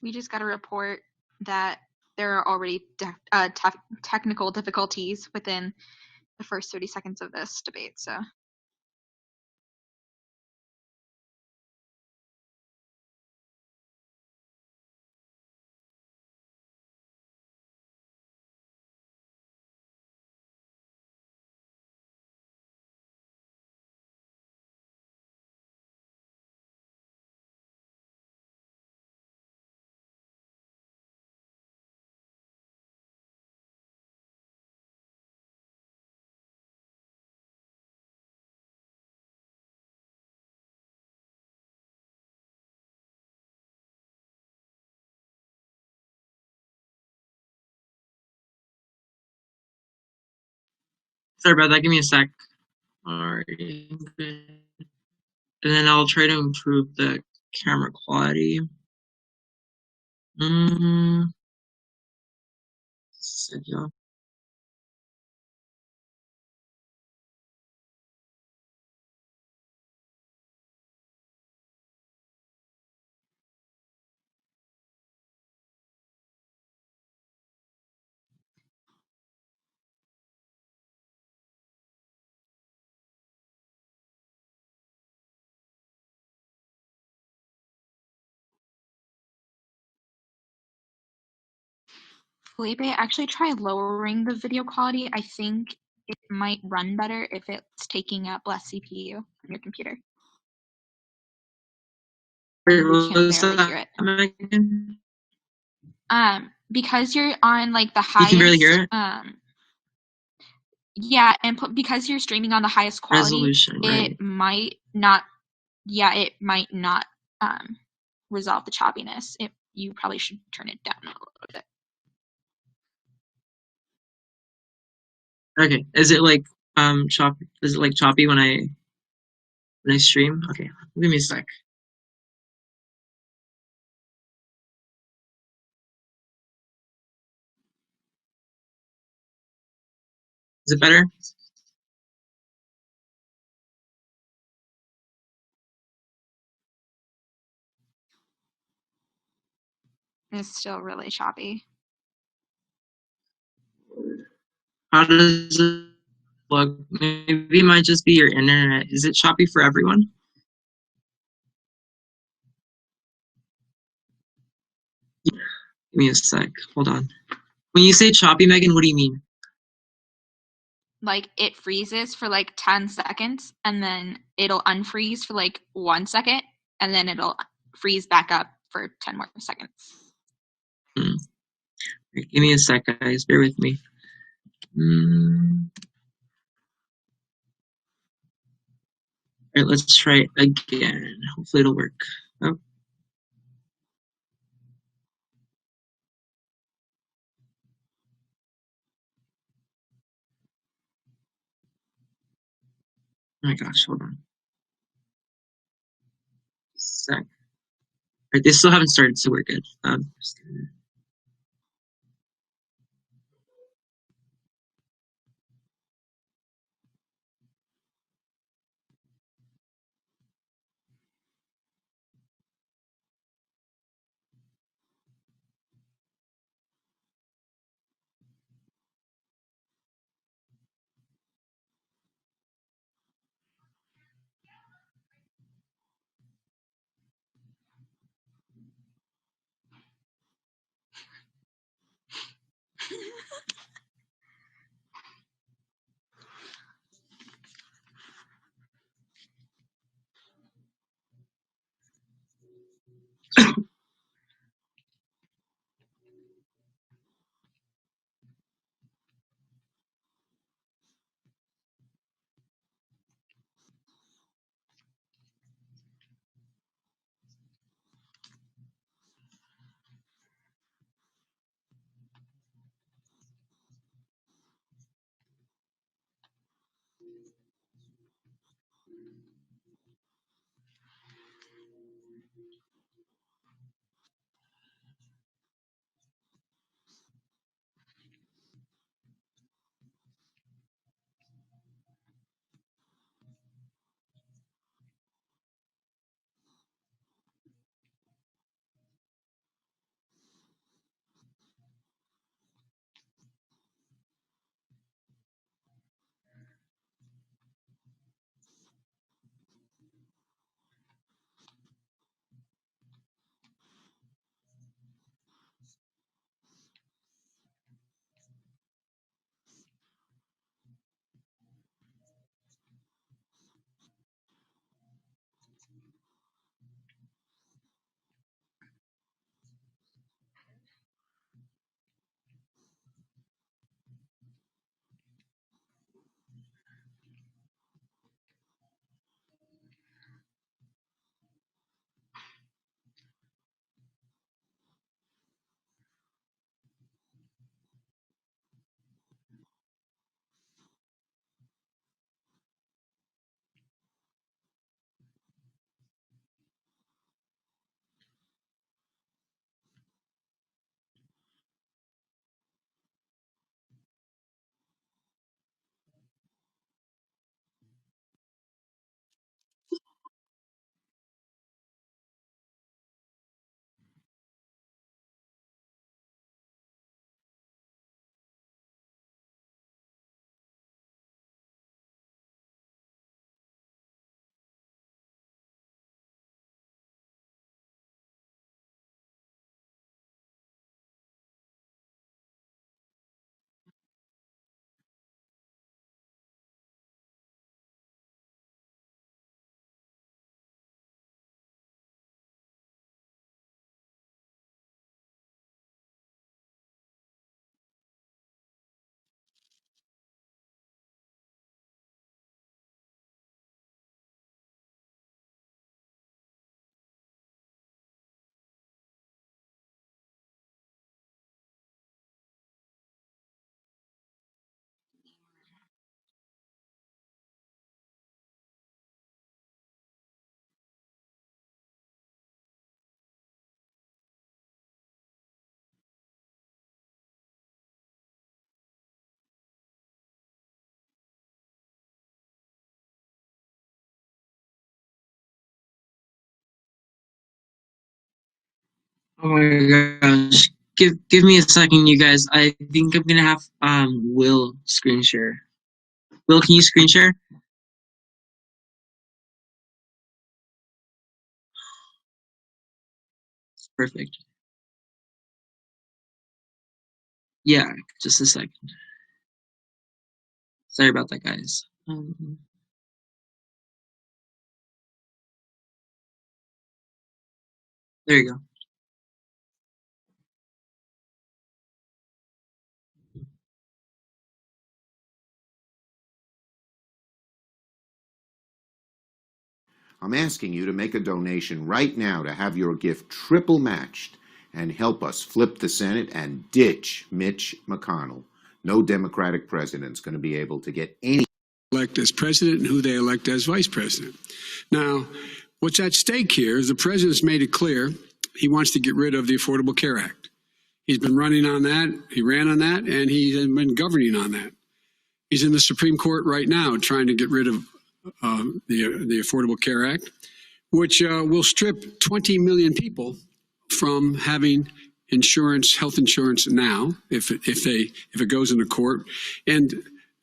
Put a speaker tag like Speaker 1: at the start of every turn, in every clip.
Speaker 1: We just got a report that there are already technical difficulties within the first 30 seconds of this debate, so.
Speaker 2: Sorry about that. Give me a sec. Alright. And then I'll try to improve the camera quality. Yeah.
Speaker 1: Felipe, actually try lowering the video quality. I think it might run better if it's taking up less CPU on your computer. We can barely hear it.
Speaker 2: Megan?
Speaker 1: Because you're on like the highest.
Speaker 2: You can barely hear it?
Speaker 1: Yeah, and because you're streaming on the highest quality,
Speaker 2: resolution, right?
Speaker 1: It might not. Yeah, it might not resolve the choppiness. You probably should turn it down a little bit.
Speaker 2: Okay. Is it like choppy? Is it like choppy when I stream? Okay. Give me a sec. Is it better?
Speaker 1: It's still really choppy.
Speaker 2: How does it look? Maybe it might just be your internet. Is it choppy for everyone? Give me a sec. Hold on. When you say choppy, Megan, what do you mean?
Speaker 1: Like it freezes for like 10 seconds and then it'll unfreeze for like 1 second and then it'll freeze back up for 10 more seconds.
Speaker 2: Right, give me a sec, guys. Bear with me. Alright, let's try it again. Hopefully it'll work. Oh. Oh my gosh, hold on. Sec. Alright, they still haven't started, so we're good. Just gonna... Oh my gosh. Give me a second, you guys. I think I'm gonna have Will screen share. Will, can you screen share? Perfect. Yeah, just a second. Sorry about that, guys. There you go.
Speaker 3: I'm asking you to make a donation right now to have your gift triple matched and help us flip the Senate and ditch Mitch McConnell. No Democratic president's going to be able to get any
Speaker 4: elect as president and who they elect as vice president. Now, what's at stake here is the president's made it clear he wants to get rid of the Affordable Care Act. He's been running on that, he ran on that, and he's been governing on that. He's in the Supreme Court right now trying to get rid of the Affordable Care Act, which will strip 20 million people from having insurance, health insurance now, if it goes into court. And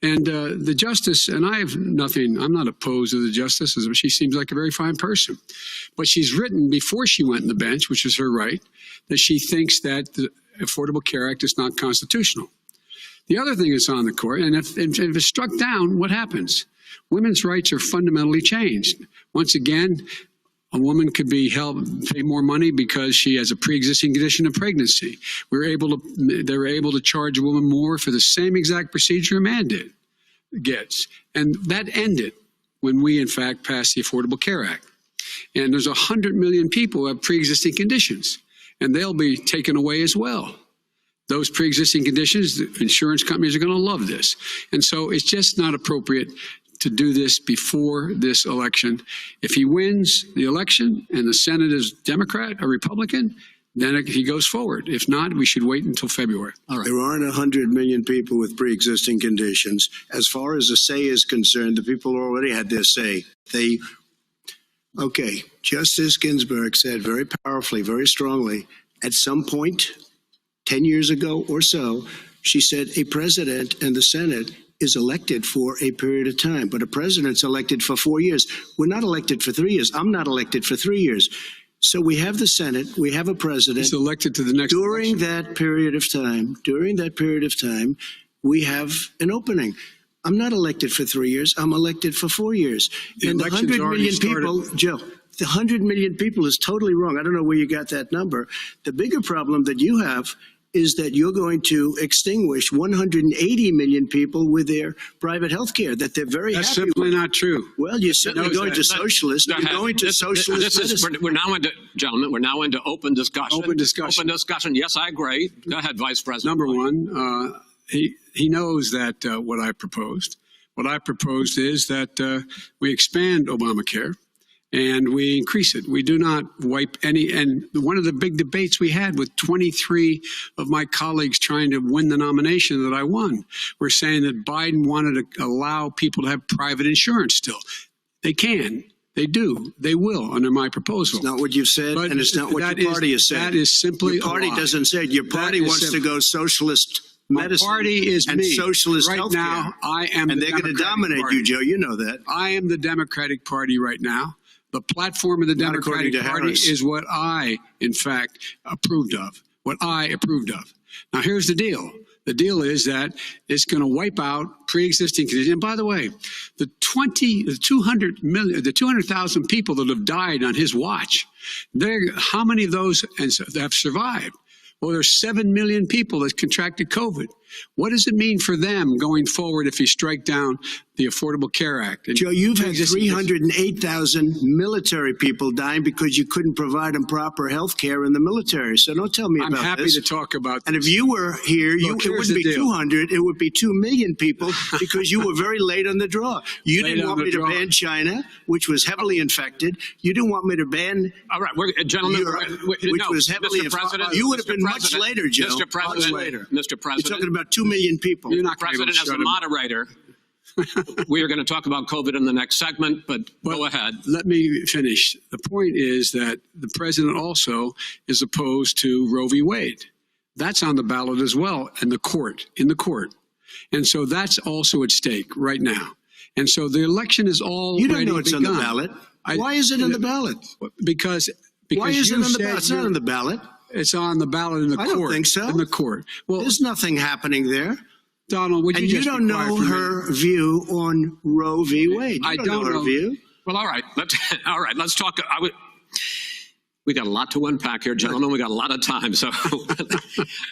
Speaker 4: the justice, and I have nothing, I'm not opposed to the justice, she seems like a very fine person. But she's written before she went on the bench, which is her right, that she thinks that the Affordable Care Act is not constitutional. The other thing is on the court, and if it's struck down, what happens? Women's rights are fundamentally changed. Once again, a woman could be held pay more money because she has a pre-existing condition of pregnancy. They were able to charge a woman more for the same exact procedure a man gets. And that ended when we, in fact, passed the Affordable Care Act. And there's 100 million people who have pre-existing conditions, and they'll be taken away as well. Those pre-existing conditions, the insurance companies are going to love this. And so it's just not appropriate to do this before this election. If he wins the election and the Senate is Democrat or Republican, then he goes forward. If not, we should wait until February.
Speaker 5: All right. There aren't 100 million people with pre-existing conditions. As far as the say is concerned, the people already had their say. Okay, Justice Ginsburg said very powerfully, very strongly, at some point, 10 years ago or so, she said a president and the Senate is elected for a period of time, but a president's elected for 4 years. We're not elected for 3 years. I'm not elected for 3 years. So we have the Senate, we have a president.
Speaker 4: He's elected to the next
Speaker 5: during
Speaker 4: election.
Speaker 5: that period of time, we have an opening. I'm not elected for 3 years. I'm elected for 4 years. And the 100 million people, Joe, the 100 million people is totally wrong. I don't know where you got that number. The bigger problem that you have is that you're going to extinguish 180 million people with their private health care that they're very
Speaker 4: That's
Speaker 5: happy
Speaker 4: simply
Speaker 5: with.
Speaker 4: not true.
Speaker 5: Well, you're certainly going to socialist. You're going to socialist medicine.
Speaker 6: We're now into, gentlemen, we're now into open discussion.
Speaker 4: Open discussion.
Speaker 6: Open discussion. Yes, I agree. Go ahead, Vice President.
Speaker 4: Number one, he knows that what I proposed. What I proposed is that we expand Obamacare and we increase it. We do not wipe any. And one of the big debates we had with 23 of my colleagues trying to win the nomination that I won were saying that Biden wanted to allow people to have private insurance still. They can. They do. They will under my proposal.
Speaker 5: It's not what you've said, and it's not what your party has said.
Speaker 4: That is simply
Speaker 5: your party
Speaker 4: a lie.
Speaker 5: doesn't say it. Your party wants to go socialist medicine.
Speaker 4: My party is
Speaker 5: and
Speaker 4: me.
Speaker 5: Socialist
Speaker 4: right
Speaker 5: healthcare.
Speaker 4: Now, I am
Speaker 5: and
Speaker 4: the
Speaker 5: they're going to dominate
Speaker 4: party.
Speaker 5: you, Joe. You know that.
Speaker 4: I am the Democratic Party right now. The platform of the Democratic Party is what I, in fact, approved of. What I approved of. Now, here's the deal. The deal is that it's going to wipe out pre-existing conditions. And by the way, the 200,000 people that have died on his watch, how many of those have survived? Well, there's 7 million people that contracted COVID. What does it mean for them going forward if you strike down the Affordable Care Act?
Speaker 5: Joe, you've had 308,000 military people dying because you couldn't provide them proper health care in the military. So don't tell me about this.
Speaker 4: I'm happy to talk about this.
Speaker 5: And if you were here, it wouldn't be 200, it would be 2 million people because you were very late on the draw. You didn't want me to ban China, which was heavily infected. You didn't want me to ban
Speaker 6: all right, gentlemen,
Speaker 5: which was heavily infected. You would have been much later, Joe.
Speaker 6: Mr. President,
Speaker 5: much later.
Speaker 6: Mr. President.
Speaker 5: You're talking about 2 million people.
Speaker 6: You're not President as the moderator. We are going to talk about COVID in the next segment, but go ahead.
Speaker 4: Let me finish. The point is that the president also is opposed to Roe v. Wade. That's on the ballot as well in the court. And so that's also at stake right now. And so the election is already
Speaker 5: You don't know it's
Speaker 4: begun.
Speaker 5: on the ballot. Why is it on the ballot?
Speaker 4: Because
Speaker 5: Why is it
Speaker 4: you
Speaker 5: on the
Speaker 4: said
Speaker 5: ballot? It's not on the ballot.
Speaker 4: It's on the ballot in the
Speaker 5: I
Speaker 4: court.
Speaker 5: don't think so.
Speaker 4: In the court. Well,
Speaker 5: There's nothing happening there.
Speaker 4: Donald, would you
Speaker 5: And
Speaker 4: just
Speaker 5: you don't
Speaker 4: be quiet
Speaker 5: know
Speaker 4: for a minute?
Speaker 5: her view on Roe v. Wade. You
Speaker 4: I
Speaker 5: don't
Speaker 4: don't
Speaker 5: know her
Speaker 4: know.
Speaker 5: view.
Speaker 6: Well, all right. Let's talk. We got a lot to unpack here, gentlemen. We got a lot of time. So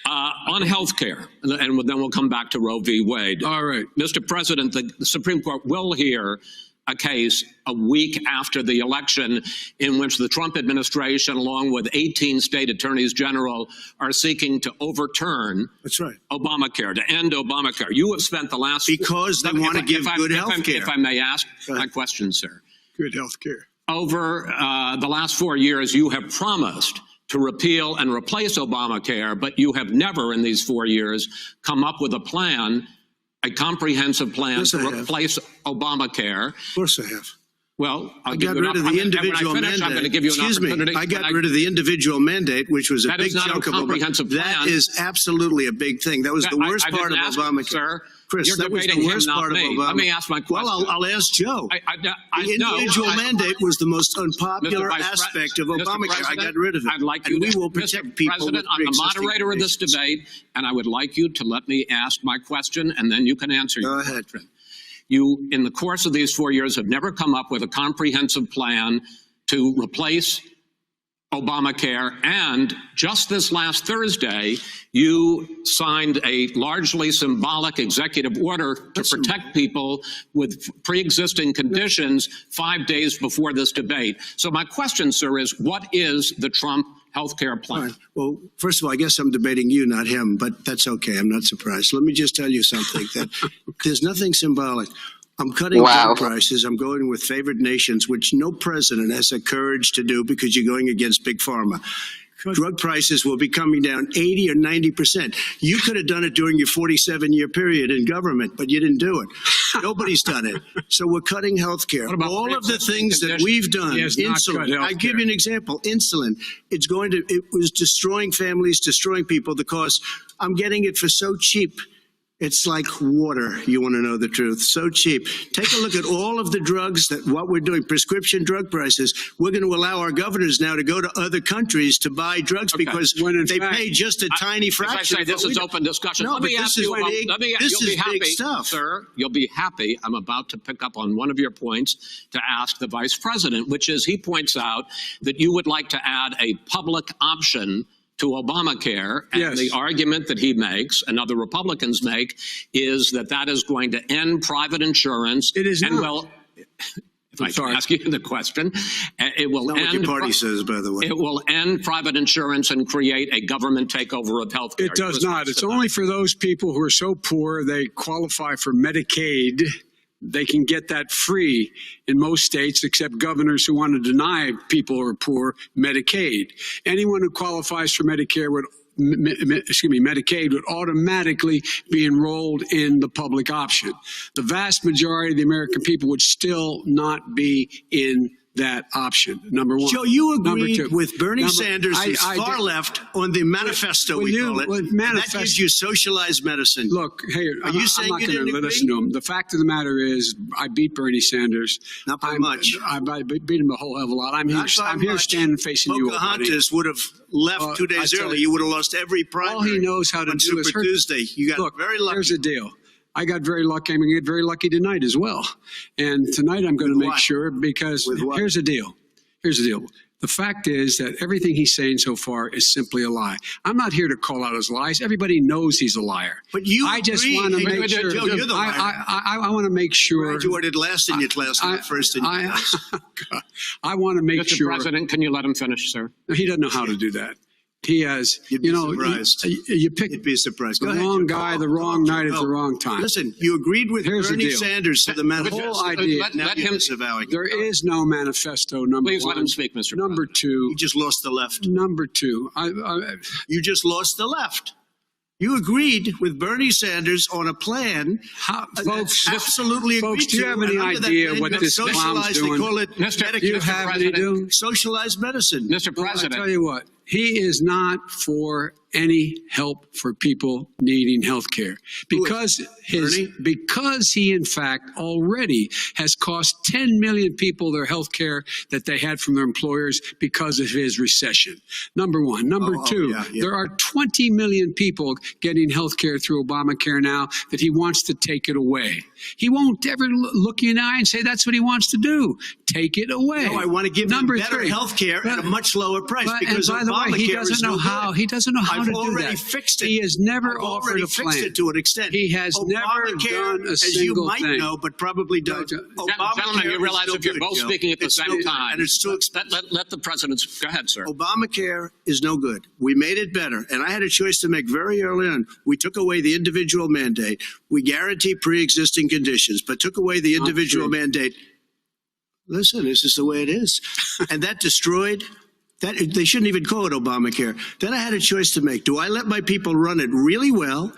Speaker 6: on health care, and then we'll come back to Roe v. Wade.
Speaker 4: All right.
Speaker 6: Mr. President, the Supreme Court will hear a case a week after the election in which the Trump administration, along with 18 state attorneys general, are seeking to overturn
Speaker 5: That's right.
Speaker 6: Obamacare, to end Obamacare. You have spent the last...
Speaker 5: Because they want to give good health care.
Speaker 6: If I may ask my question, sir.
Speaker 4: Good health care.
Speaker 6: Over the last 4 years, you have promised to repeal and replace Obamacare, but you have never in these 4 years come up with a plan, a comprehensive plan
Speaker 5: Yes,
Speaker 6: to
Speaker 5: I have.
Speaker 6: replace Obamacare.
Speaker 5: Of course I have.
Speaker 6: Well, I'll
Speaker 5: I
Speaker 6: give
Speaker 5: got
Speaker 6: you an
Speaker 5: rid of
Speaker 6: opp-
Speaker 5: the
Speaker 6: and when I
Speaker 5: individual
Speaker 6: finish,
Speaker 5: mandate.
Speaker 6: I'm going to give you an
Speaker 5: Excuse me.
Speaker 6: opportunity.
Speaker 5: I got rid of the individual mandate, which was a
Speaker 6: That
Speaker 5: big
Speaker 6: is not a
Speaker 5: chunk of
Speaker 6: comprehensive
Speaker 5: Obamacare. That
Speaker 6: plan.
Speaker 5: is absolutely a big thing. That was the worst
Speaker 6: I
Speaker 5: part of
Speaker 6: didn't ask,
Speaker 5: Obamacare.
Speaker 6: sir.
Speaker 5: Chris,
Speaker 6: You're
Speaker 5: that was the
Speaker 6: debating him,
Speaker 5: worst
Speaker 6: not
Speaker 5: part of
Speaker 6: me.
Speaker 5: Obamacare.
Speaker 6: Let me ask my question.
Speaker 5: Well, I'll ask Joe. The individual mandate was the most unpopular
Speaker 6: Mr. Vice
Speaker 5: aspect of
Speaker 6: Mr.
Speaker 5: Obamacare. I
Speaker 6: President,
Speaker 5: got rid of it.
Speaker 6: I'd like
Speaker 5: and
Speaker 6: you
Speaker 5: we
Speaker 6: to,
Speaker 5: will protect
Speaker 6: Mr.
Speaker 5: people
Speaker 6: President,
Speaker 5: with
Speaker 6: I'm the
Speaker 5: pre-existing
Speaker 6: moderator of this
Speaker 5: conditions.
Speaker 6: debate, and I would like you to let me ask my question, and then you can answer your
Speaker 5: Go ahead.
Speaker 6: question. You, in the course of these 4 years, have never come up with a comprehensive plan to replace Obamacare, and just this last Thursday, you signed a largely symbolic executive order to protect people with pre-existing conditions 5 days before this debate. So my question, sir, is what is the Trump health care plan?
Speaker 5: All right. Well, first of all, I guess I'm debating you, not him, but that's okay. I'm not surprised. Let me just tell you something, that there's nothing symbolic. I'm cutting drug prices. I'm going with favored nations, which no president has the courage to do because you're going against big pharma. Drug prices will be coming down 80 or 90%. You could have done it during your 47-year period in government, but you didn't do it. Nobody's done it. So we're cutting health care. All of the things that we've done, insulin. I give you an example. Insulin. It was destroying families, destroying people. The cost. I'm getting it for so cheap. It's like water. You want to know the truth. So cheap. Take a look at all of the drugs what we're doing, prescription drug prices. We're going to allow our governors now to go to other countries to buy drugs because they pay just a tiny fraction.
Speaker 6: As I say, this is open discussion.
Speaker 5: No,
Speaker 6: Let me ask you about,
Speaker 5: this
Speaker 6: you'll
Speaker 5: is
Speaker 6: be happy,
Speaker 5: big stuff.
Speaker 6: sir. You'll be happy. I'm about to pick up on one of your points to ask the vice president, which is he points out that you would like to add a public option to Obamacare, and
Speaker 4: Yes.
Speaker 6: the argument that he makes and other Republicans make is that that is going to end private insurance.
Speaker 4: It is
Speaker 6: and
Speaker 4: not.
Speaker 6: well, if I can
Speaker 4: sorry.
Speaker 6: ask you the question, it will
Speaker 5: Not what your party says, by the way.
Speaker 6: It will end private insurance and create a government takeover of health care.
Speaker 4: It does not. It's only for those people who are so poor they qualify for Medicaid. They can get that free in most states, except governors who want to deny people who are poor Medicaid. Anyone who qualifies for Medicare would Medicaid would automatically be enrolled in the public option. The vast majority of the American people would still not be in that option. Number one.
Speaker 5: Joe, you
Speaker 4: Number
Speaker 5: agreed
Speaker 4: two.
Speaker 5: with Bernie
Speaker 4: Number-
Speaker 5: Sanders, who's
Speaker 4: I
Speaker 5: far
Speaker 4: did-
Speaker 5: left, on the manifesto,
Speaker 4: Well,
Speaker 5: we
Speaker 4: you-
Speaker 5: call it.
Speaker 4: well,
Speaker 5: And that
Speaker 4: manifest-
Speaker 5: gives you socialized medicine.
Speaker 4: Look, hey,
Speaker 5: Are you
Speaker 4: I'm
Speaker 5: saying
Speaker 4: not
Speaker 5: you
Speaker 4: going
Speaker 5: didn't
Speaker 4: to
Speaker 5: agree?
Speaker 4: listen to him. The fact of the matter is, I beat Bernie Sanders.
Speaker 5: Not by much.
Speaker 4: I beat him a whole hell of a lot. I'm
Speaker 5: Not by
Speaker 4: here
Speaker 5: much.
Speaker 4: standing facing you.
Speaker 5: Pocahontas would have left 2 days
Speaker 4: I tell
Speaker 5: early.
Speaker 4: you,
Speaker 5: You would have lost every primary.
Speaker 4: All he knows how to
Speaker 5: on
Speaker 4: do is
Speaker 5: Super
Speaker 4: hurt.
Speaker 5: Tuesday. You got
Speaker 4: Look,
Speaker 5: very lucky.
Speaker 4: here's the deal. I got very lucky. I'm going to get very lucky tonight as well. And tonight I'm going to
Speaker 5: With
Speaker 4: make
Speaker 5: what?
Speaker 4: sure, because
Speaker 5: With what?
Speaker 4: here's the deal. Here's the deal. The fact is that everything he's saying so far is simply a lie. I'm not here to call out his lies. Everybody knows he's a liar.
Speaker 5: But you
Speaker 4: I just
Speaker 5: agree.
Speaker 4: want to
Speaker 5: Hey,
Speaker 4: make sure.
Speaker 5: Joe, you're the liar.
Speaker 4: I want to make sure.
Speaker 5: Graduated last in your class, not first in your class.
Speaker 4: I want to make
Speaker 6: Mr.
Speaker 4: sure.
Speaker 6: President, can you let him finish, sir?
Speaker 4: He doesn't know how to do that. He has,
Speaker 5: You'd be
Speaker 4: you know,
Speaker 5: surprised.
Speaker 4: you pick
Speaker 5: You'd be surprised.
Speaker 4: the
Speaker 5: Go ahead,
Speaker 4: wrong
Speaker 5: Joe.
Speaker 4: guy,
Speaker 5: Go
Speaker 4: the
Speaker 5: on,
Speaker 4: wrong
Speaker 5: Joe,
Speaker 4: night at
Speaker 5: go.
Speaker 4: the wrong time.
Speaker 5: Listen, you agreed with
Speaker 4: Here's the
Speaker 5: Bernie
Speaker 4: deal.
Speaker 5: Sanders to the manifesto.
Speaker 4: whole idea-
Speaker 6: Let him
Speaker 5: disavowing.
Speaker 4: There is no manifesto, number
Speaker 6: Please
Speaker 4: one.
Speaker 6: let him speak, Mr.
Speaker 4: Number
Speaker 6: President.
Speaker 4: two.
Speaker 5: You just lost the left.
Speaker 4: Number two.
Speaker 5: You just lost the left. You agreed with Bernie Sanders on a plan.
Speaker 4: Folks,
Speaker 5: absolutely
Speaker 4: folks,
Speaker 5: agreed
Speaker 4: do you
Speaker 5: to,
Speaker 4: have any
Speaker 5: and under that
Speaker 4: idea
Speaker 5: plan,
Speaker 4: what
Speaker 5: you
Speaker 4: this clown's
Speaker 5: socialized,
Speaker 4: doing?
Speaker 5: They call it
Speaker 6: Mr.
Speaker 4: Do you
Speaker 6: Mr.
Speaker 4: have
Speaker 6: President,
Speaker 4: any
Speaker 5: socialized medicine.
Speaker 6: Mr.
Speaker 4: Well,
Speaker 6: President,
Speaker 4: I tell you what, he is not for any help for people needing health care because he in fact already has cost 10 million people their health care that they had from their employers because of his recession. Number one. Number two, there are 20 million people getting health care through Obamacare now that he wants to take it away. He won't ever look you in the eye and say that's what he wants to do. Take it away.
Speaker 5: No, I want to give them better health care at a much lower price because
Speaker 4: by the way, he doesn't know how. He doesn't know how to do that.
Speaker 5: I've already fixed it.
Speaker 4: He has never offered a plan.
Speaker 5: Fixed it to an extent.
Speaker 4: He has never done a single thing.
Speaker 5: As you might know, but probably don't.
Speaker 6: Gentlemen, you realize if you're both speaking at the same time,
Speaker 5: and it's too expensive.
Speaker 6: Let the president go ahead, sir.
Speaker 5: Obamacare is no good. We made it better, and I had a choice to make very early on. We took away the individual mandate. We guarantee pre-existing conditions, but took away the individual mandate. Listen, this is the way it is. And that destroyed that. They shouldn't even call it Obamacare. Then I had a choice to make. Do I let my people run it really well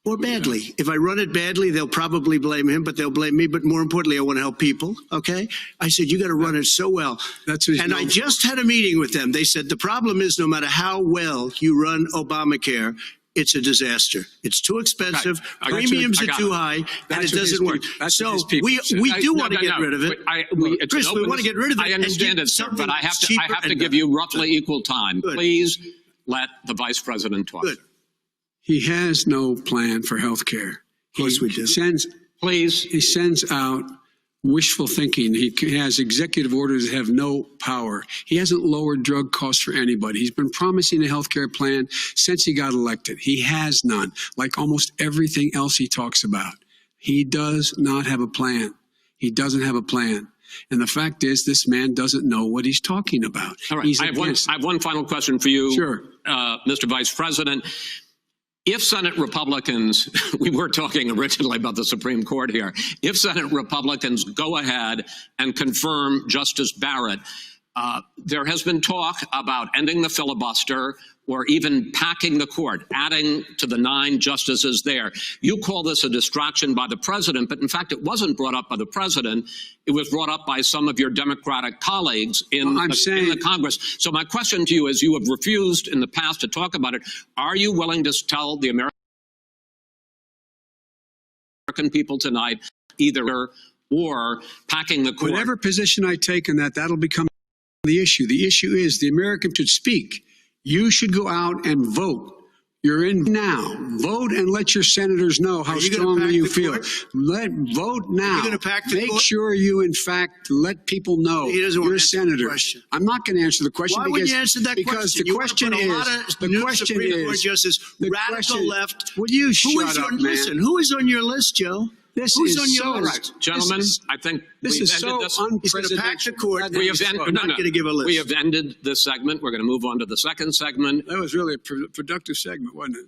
Speaker 5: or badly? If I run it badly, they'll probably blame him, but they'll blame me. But more importantly, I want to help people. Okay? I said, you got to run it so well. And I just had a meeting with them. They said, the problem is no matter how well you run Obamacare, it's a disaster. It's too expensive. Premiums are too high, and it doesn't work. So we do want to get rid of it. Chris, we want to get rid of it.
Speaker 6: I understand it, sir, but I have to give you roughly equal time. Please let the vice president talk.
Speaker 5: Good.
Speaker 4: He has no plan for health care.
Speaker 5: Of course we do.
Speaker 4: He sends out wishful thinking. He has executive orders that have no power. He hasn't lowered drug costs for anybody. He's been promising a health care plan since he got elected. He has none, like almost everything else he talks about. He does not have a plan. He doesn't have a plan. And the fact is, this man doesn't know what he's talking about.
Speaker 6: All right. I have one final question for you,
Speaker 4: sure.
Speaker 6: Mr. Vice President. If Senate Republicans, we were talking originally about the Supreme Court here, if Senate Republicans go ahead and confirm Justice Barrett, there has been talk about ending the filibuster or even packing the court, adding to the 9 justices there. You call this a distraction by the president, but in fact, it wasn't brought up by the president. It was brought up by some of your Democratic colleagues in the Congress. So my question to you is, you have refused in the past to talk about it. Are you willing to tell the American people tonight either or packing the court?
Speaker 4: Whatever position I take in that, that'll become the issue. The issue is the American should speak. You should go out and vote. You're in now. Vote and let your senators know how strongly you feel. Vote now. Make sure you, in fact, let people know you're a senator. I'm not going to answer the question.
Speaker 5: Why would you answer that
Speaker 4: question? Because the question is,
Speaker 5: radical left.
Speaker 4: Will you shut up, man?
Speaker 5: Listen, who is on your list, Joe? Who's on your list?
Speaker 6: Gentlemen, I think
Speaker 4: this is so unprecedented.
Speaker 6: We have ended this segment. We're going to move on to the second segment.
Speaker 4: That was really a productive segment, wasn't it?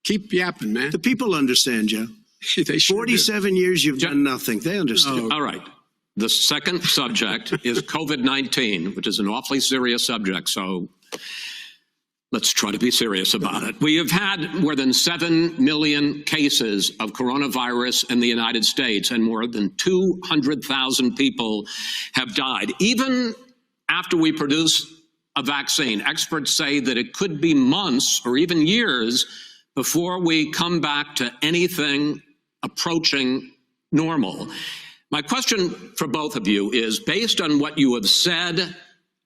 Speaker 4: Keep yapping, man.
Speaker 5: The people understand, Joe. 47 years you've done nothing. They understand.
Speaker 6: All right. The second subject is COVID-19, which is an awfully serious subject. So let's try to be serious about it. We have had more than 7 million cases of coronavirus in the United States, and more than 200,000 people have died. Even after we produce a vaccine, experts say that it could be months or even years before we come back to anything approaching normal. My question for both of you is, based on what you have said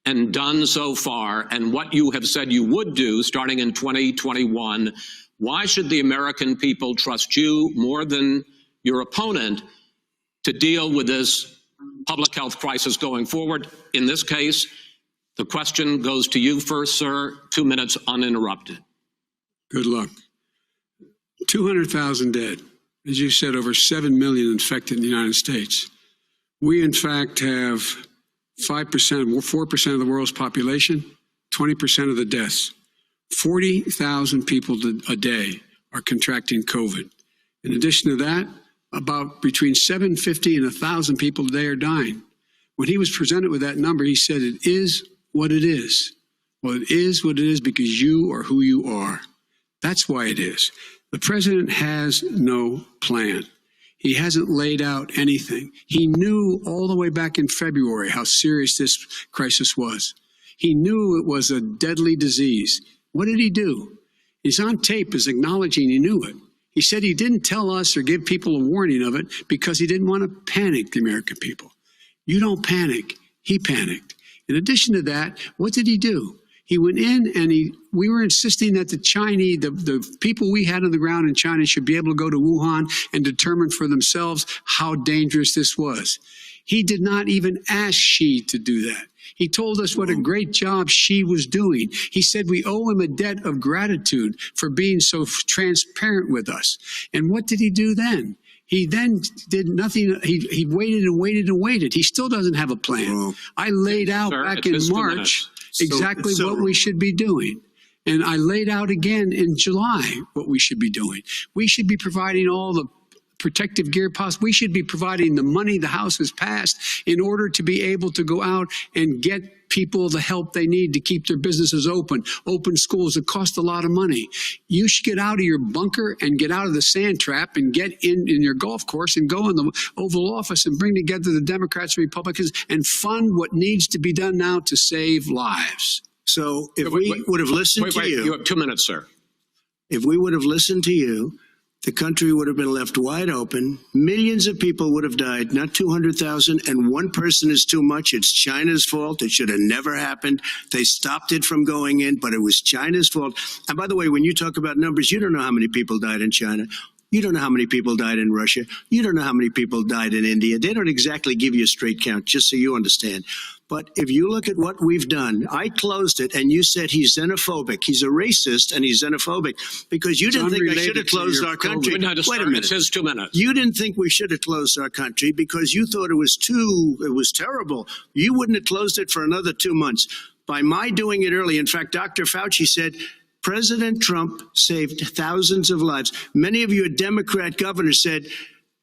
Speaker 6: and done so far, and what you have said you would do starting in 2021, why should the American people trust you more than your opponent to deal with this public health crisis going forward? In this case, the question goes to you first, sir. 2 minutes uninterrupted. Good luck. 200,000 dead. As you said, over 7 million infected in the United States. We, in fact, have 4% of the world's population, 20% of the deaths. 40,000 people a day are contracting COVID. In addition to that, about between 750 and 1,000 people a day are dying. When he was presented with that number, he said, it is what it is. Well, it is what it is because you are who you are.
Speaker 4: That's why it is. The president has no plan. He hasn't laid out anything. He knew all the way back in February how serious this crisis was. He knew it was a deadly disease. What did he do? He's on tape as acknowledging he knew it. He said he didn't tell us or give people a warning of it because he didn't want to panic the American people. You don't panic. He panicked. In addition to that, what did he do? He went in and we were insisting that the Chinese, the people we had on the ground in China should be able to go to Wuhan and determine for themselves how dangerous this was. He did not even ask Xi to do that. He told us what a great job Xi was doing. He said we owe him a debt of gratitude for being so transparent with us. And what did he do then? He then did nothing. He waited and waited and waited. He still doesn't have a plan.
Speaker 5: Well,
Speaker 4: I laid out back in March exactly what we should be doing. And I laid out again in July what we should be doing. We should be providing all the protective gear possible. We should be providing the money the House has passed in order to be able to go out and get people the help they need to keep their businesses open schools that cost a lot of money. You should get out of your bunker and get out of the sand trap and get in your golf course and go in the Oval Office and bring together the Democrats and Republicans and fund what needs to be done now to save lives.
Speaker 5: So if we would have listened to you.
Speaker 6: You have 2 minutes, sir.
Speaker 5: If we would have listened to you, the country would have been left wide open. Millions of people would have died, not 200,000, and one person is too much. It's China's fault. It should have never happened. They stopped it from going in, but it was China's fault. And by the way, when you talk about numbers, you don't know how many people died in China. You don't know how many people died in Russia. You don't know how many people died in India. They don't exactly give you a straight count, just so you understand. But if you look at what we've done, I closed it and you said he's xenophobic. He's a racist and he's xenophobic because you didn't think I should have closed our country.
Speaker 6: Wait a minute. It says 2 minutes.
Speaker 5: You didn't think we should have closed our country because you thought it was terrible. You wouldn't have closed it for another 2 months. By my doing it early, in fact, Dr. Fauci said, President Trump saved thousands of lives. Many of you Democrat governors said,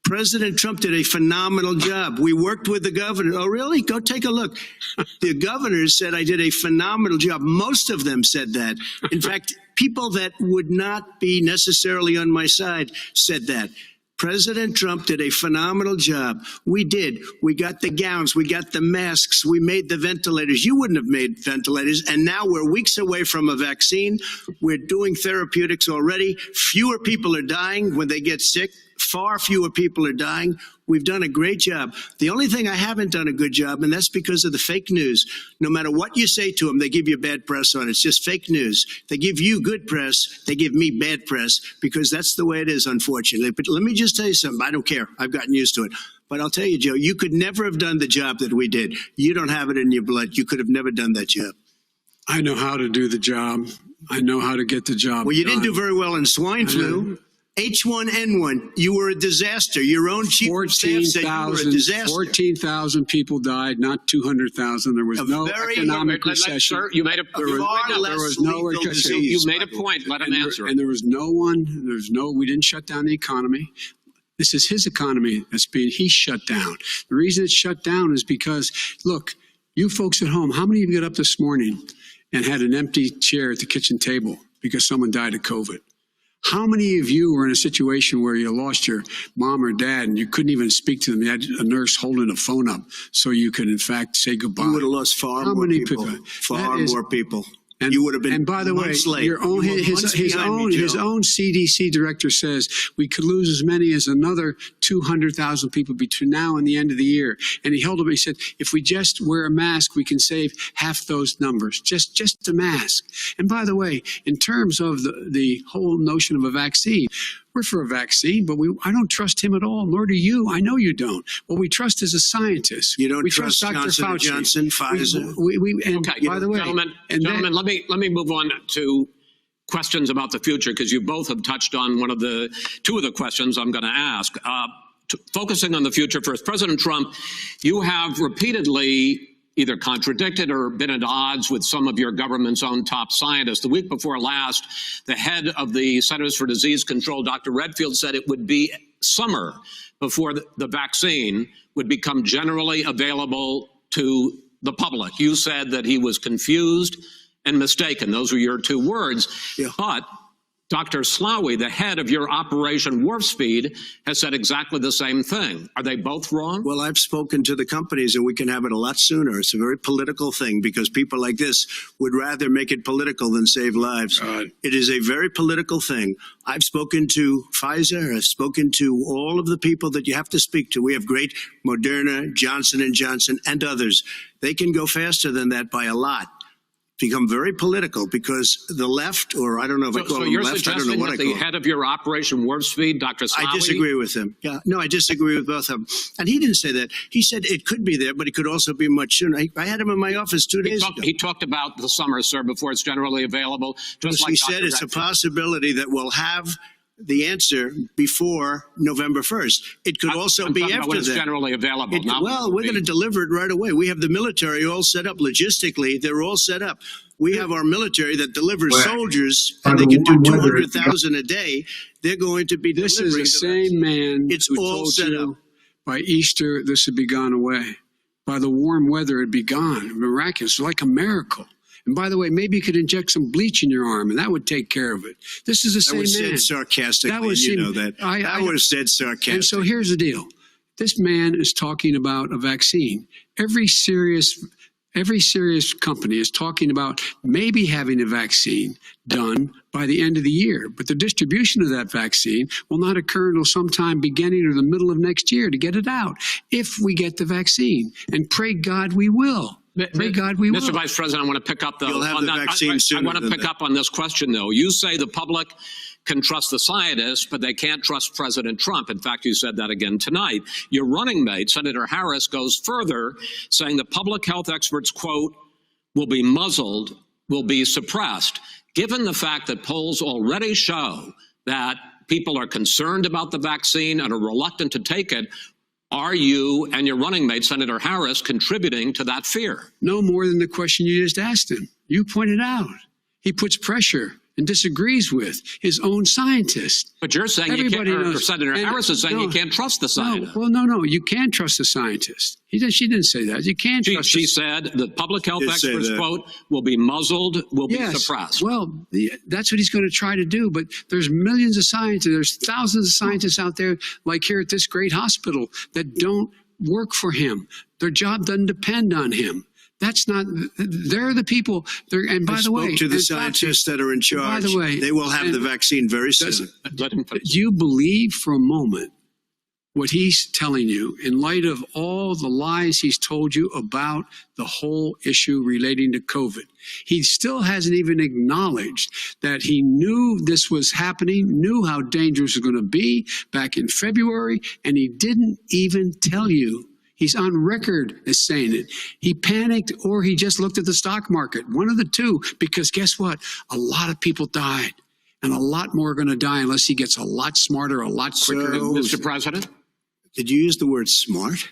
Speaker 5: President Trump did a phenomenal job. We worked with the governor. Oh, really? Go take a look. The governors said I did a phenomenal job. Most of them said that. In fact, people that would not be necessarily on my side said that. President Trump did a phenomenal job. We did. We got the gowns. We got the masks. We made the ventilators. You wouldn't have made ventilators. And now we're weeks away from a vaccine. We're doing therapeutics already. Fewer people are dying when they get sick. Far fewer people are dying. We've done a great job. The only thing I haven't done a good job, and that's because of the fake news. No matter what you say to them, they give you bad press on it. It's just fake news. They give you good press. They give me bad press because that's the way it is, unfortunately. But let me just tell you something. I don't care. I've gotten used to it. But I'll tell you, Joe, you could never have done the job that we did. You don't have it in your blood. You could have never done that job.
Speaker 4: I know how to do the job. I know how to get the job
Speaker 5: Well, you
Speaker 4: done.
Speaker 5: didn't do very well in swine flu. H1N1, you were a disaster. Your own chief of staff said you were a disaster.
Speaker 4: 14,000 people died, not 200,000. There was no economic recession.
Speaker 6: Sir, you made a
Speaker 5: There was
Speaker 4: no recession.
Speaker 6: You made a point. Let him answer.
Speaker 4: And there was we didn't shut down the economy. This is his economy he's shut down. The reason it's shut down is because, look, you folks at home, how many of you got up this morning and had an empty chair at the kitchen table because someone died of COVID? How many of you were in a situation where you lost your mom or dad and you couldn't even speak to them? You had a nurse holding a phone up so you could, in fact, say goodbye.
Speaker 5: You would have lost far more people. And you would have been.
Speaker 4: And by the way, his own CDC director says we could lose as many as another 200,000 people between now and the end of the year. And he held up. He said, if we just wear a mask, we can save half those numbers. Just a mask. And by the way, in terms of the whole notion of a vaccine, we're for a vaccine, but I don't trust him at all, nor do you. I know you don't. What we trust is a scientist.
Speaker 5: You don't
Speaker 4: we
Speaker 5: trust
Speaker 4: Dr.
Speaker 5: Johnson
Speaker 4: Fauci.
Speaker 5: Johnson, Pfizer.
Speaker 6: Okay,
Speaker 4: by the way,
Speaker 6: gentlemen, let me move on to questions about the future, because you both have touched on two of the questions I'm going to ask. Focusing on the future first, President Trump, you have repeatedly either contradicted or been at odds with some of your government's own top scientists. The week before last, the head of the Centers for Disease Control, Dr. Redfield, said it would be summer before the vaccine would become generally available to the public. You said that he was confused and mistaken. Those were your two words.
Speaker 5: Yeah.
Speaker 6: But Dr. Slawi, the head of your Operation Warp Speed, has said exactly the same thing. Are they both wrong?
Speaker 5: Well, I've spoken to the companies, and we can have it a lot sooner. It's a very political thing because people like this would rather make it political than save lives. It is a very political thing. I've spoken to Pfizer. I've spoken to all of the people that you have to speak to. We have great Moderna, Johnson & Johnson, and others. They can go faster than that by a lot. Become very political because the left, or I don't know if I call them left, I don't know what I call them. So you're suggesting that the head
Speaker 6: of your Operation Warp Speed, Dr. Slawi?
Speaker 5: I disagree with him. Yeah, no, I disagree with both of them. And he didn't say that. He said it could be there, but it could also be much sooner. I had him in my office 2 days ago.
Speaker 6: He talked about the summer, sir, before it's generally available. Just like
Speaker 5: he said it's a possibility that we'll have the answer before November 1st. It could also be after
Speaker 6: when it's generally available.
Speaker 5: Well, we're going to deliver it right away. We have the military all set up logistically. They're all set up. We have our military that delivers soldiers, and they can do 200,000 a day. They're going to be
Speaker 4: This is the same man
Speaker 5: It's
Speaker 4: who
Speaker 5: all
Speaker 4: told
Speaker 5: set
Speaker 4: you
Speaker 5: up.
Speaker 4: by Easter this would be gone away. By the warm weather, it'd be gone. Miraculous, like a miracle. And by the way, maybe you could inject some bleach in your arm, and that would take care of it. This is the same man.
Speaker 5: That was said sarcastically, you know that. That was said sarcastically.
Speaker 4: And so here's the deal. This man is talking about a vaccine. Every serious company is talking about maybe having a vaccine done by the end of the year. But the distribution of that vaccine will not occur until sometime beginning or the middle of next year to get it out, if we get the vaccine. And pray God we will. Pray God we will.
Speaker 6: Mr. Vice President, I want to pick up
Speaker 5: You'll have the vaccine sooner
Speaker 6: I want to pick up on this question, though. You say the public can trust the scientists, but they can't trust President Trump. In fact, you said that again tonight. Your running mate, Senator Harris, goes further, saying the public health experts, quote, will be muzzled, will be suppressed. Given the fact that polls already show that people are concerned about the vaccine and are reluctant to take it, are you and your running mate, Senator Harris, contributing to that fear?
Speaker 4: No more than the question you just asked him. You pointed out. He puts pressure and disagrees with his own scientists.
Speaker 6: But you're saying
Speaker 4: Everybody
Speaker 6: you can't,
Speaker 4: knows.
Speaker 6: Senator Harris is saying you can't trust the scientists.
Speaker 4: No, you can trust the scientists. She didn't say that. You can't trust
Speaker 6: She said the public health experts, quote, will be muzzled, will be suppressed.
Speaker 4: Well, that's what he's going to try to do. But there's millions of scientists, there's thousands of scientists out there, like here at this great hospital, that don't work for him. Their job doesn't depend on him. That's not, they're the people, and by the way.
Speaker 5: I spoke to the scientists that are in charge.
Speaker 4: By the way.
Speaker 5: They will have the vaccine very soon.
Speaker 6: Do
Speaker 4: you believe for a moment what he's telling you in light of all the lies he's told you about the whole issue relating to COVID? He still hasn't even acknowledged that he knew this was happening, knew how dangerous it was going to be back in February, and he didn't even tell you. He's on record as saying it. He panicked or he just looked at the stock market. One of the two, because guess what? A lot of people died, and a lot more are going to die unless he gets a lot smarter, a lot quicker.
Speaker 5: So,
Speaker 6: Mr. President?
Speaker 5: Did you use the word smart?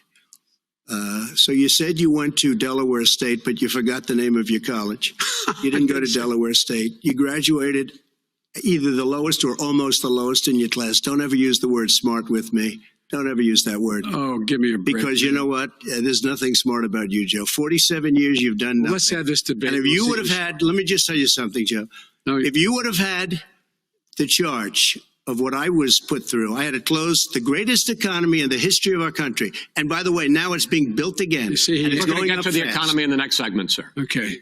Speaker 5: So you said you went to Delaware State, but you forgot the name of your college. You didn't go to Delaware State. You graduated either the lowest or almost the lowest in your class. Don't ever use the word smart with me. Don't ever use that word.
Speaker 4: Oh, give me a break.
Speaker 5: Because you know what? There's nothing smart about you, Joe. 47 years you've done nothing.
Speaker 4: Let's have this debate.
Speaker 5: And if you would have had, let me just tell you something, Joe.
Speaker 4: No,
Speaker 5: if you would have had the charge of what I was put through, I had to close the greatest economy in the history of our country. And by the way, now it's being built again.
Speaker 4: You see,
Speaker 5: and it's
Speaker 6: We're going to
Speaker 5: going
Speaker 6: get
Speaker 5: up
Speaker 6: to the
Speaker 5: fast.
Speaker 6: economy in the next segment, sir.
Speaker 4: Okay.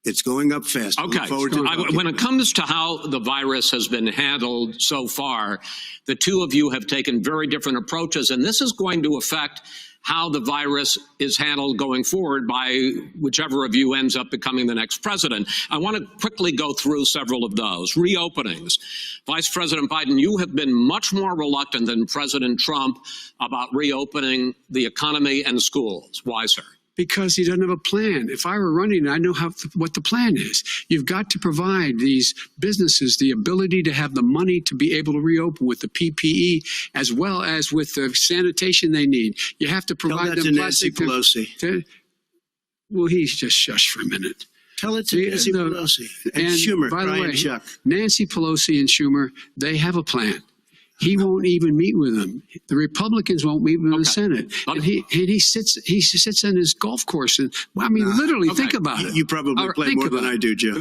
Speaker 5: It's going up fast.
Speaker 6: Okay. When it comes to how the virus has been handled so far, the two of you have taken very different approaches, and this is going to affect how the virus is handled going forward by whichever of you ends up becoming the next president. I want to quickly go through several of those. Reopenings. Vice President Biden, you have been much more reluctant than President Trump about reopening the economy and schools. Why, sir?
Speaker 4: Because he doesn't have a plan. If I were running, I know what the plan is. You've got to provide these businesses the ability to have the money to be able to reopen with the PPE as well as with the sanitation they need. You have to provide them
Speaker 5: Nancy Pelosi.
Speaker 4: Well, he's just shush for a minute.
Speaker 5: Tell it to Nancy Pelosi and Schumer,
Speaker 4: by the way,
Speaker 5: Chuck.
Speaker 4: Nancy Pelosi and Schumer, they have a plan. He won't even meet with them. The Republicans won't meet with the Senate. And he sits on his golf course. And I mean, literally, think about it.
Speaker 5: You probably play more than I do, Joe.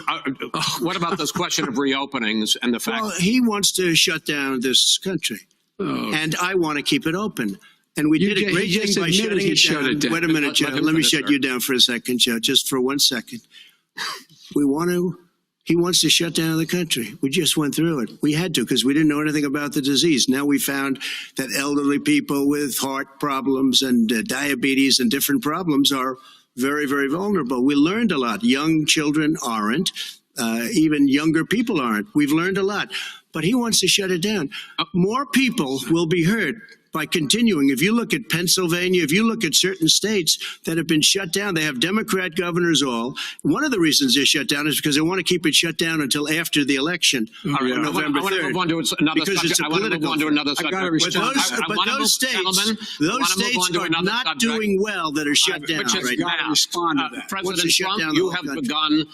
Speaker 6: What about this question of reopenings and the fact?
Speaker 5: Well, he wants to shut down this country, and I want to keep it open. And we did a great thing by shutting it down. Wait a minute, Joe. Let me shut you down for a second, Joe, just for 1 second. He wants to shut down the country. We just went through it. We had to because we didn't know anything about the disease. Now we found that elderly people with heart problems and diabetes and different problems are very, very vulnerable. We learned a lot. Young children aren't. Even younger people aren't. We've learned a lot. But he wants to shut it down. More people will be hurt by continuing. If you look at Pennsylvania, if you look at certain states that have been shut down, they have Democrat governors all. One of the reasons they're shut down is because they want to keep it shut down until after the election on November 3rd.
Speaker 6: I want to move on to another subject. I want to move on to another subject.
Speaker 5: But those states are not doing well that are shut down right now.
Speaker 6: President Trump, you have begun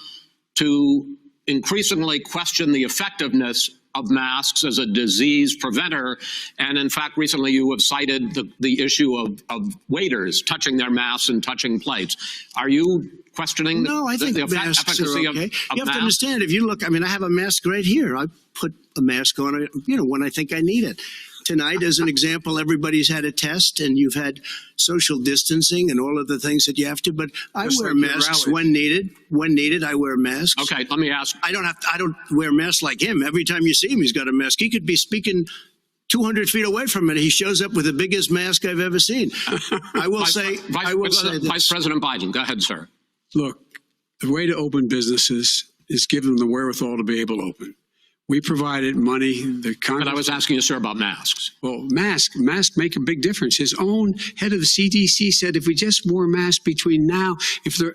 Speaker 6: to increasingly question the effectiveness of masks as a disease preventer. And in fact, recently you have cited the issue of waiters touching their masks and touching plates. Are you questioning
Speaker 5: No, I think
Speaker 6: the
Speaker 5: masks are
Speaker 6: efficacy
Speaker 5: okay.
Speaker 6: of
Speaker 5: You have
Speaker 6: masks?
Speaker 5: to understand, if you look, I mean, I have a mask right here. I put a mask on, when I think I need it. Tonight, as an example, everybody's had a test and you've had social distancing and all of the things that you have to, but I wear masks when needed. When needed, I wear masks.
Speaker 6: Okay, let me ask.
Speaker 5: I don't wear masks like him. Every time you see him, he's got a mask. He could be speaking 200 feet away from it. He shows up with the biggest mask I've ever seen. I will say this.
Speaker 6: Vice President Biden, go ahead, sir.
Speaker 4: Look, the way to open businesses is give them the wherewithal to be able to open. We provided money.
Speaker 6: But I was asking you, sir, about masks.
Speaker 4: Well, masks make a big difference. His own head of the CDC said if we just wore masks between now,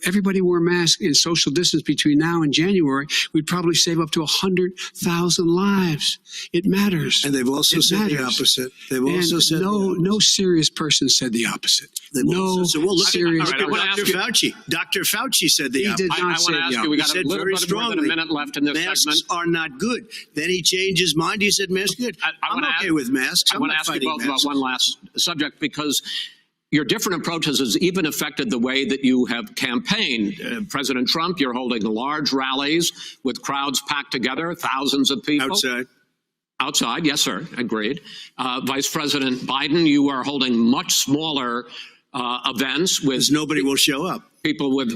Speaker 4: everybody wore masks in social distance between now and January, we'd probably save up to 100,000 lives. It matters.
Speaker 5: And they've also said the opposite. They've also said
Speaker 4: no serious person said the opposite. No serious.
Speaker 5: Dr. Fauci. Dr. Fauci said the opposite.
Speaker 4: He did not say the opposite.
Speaker 6: We got a little bit more than a minute left in this segment.
Speaker 5: Masks are not good. Then he changed his mind. He said masks good. I'm okay with masks.
Speaker 6: I want to ask you both about one last subject, because your different approaches has even affected the way that you have campaigned. President Trump, you're holding large rallies with crowds packed together, thousands of people. Outside, yes, sir, agreed. Vice President Biden, you are holding much smaller events with
Speaker 5: nobody will show up.
Speaker 6: People with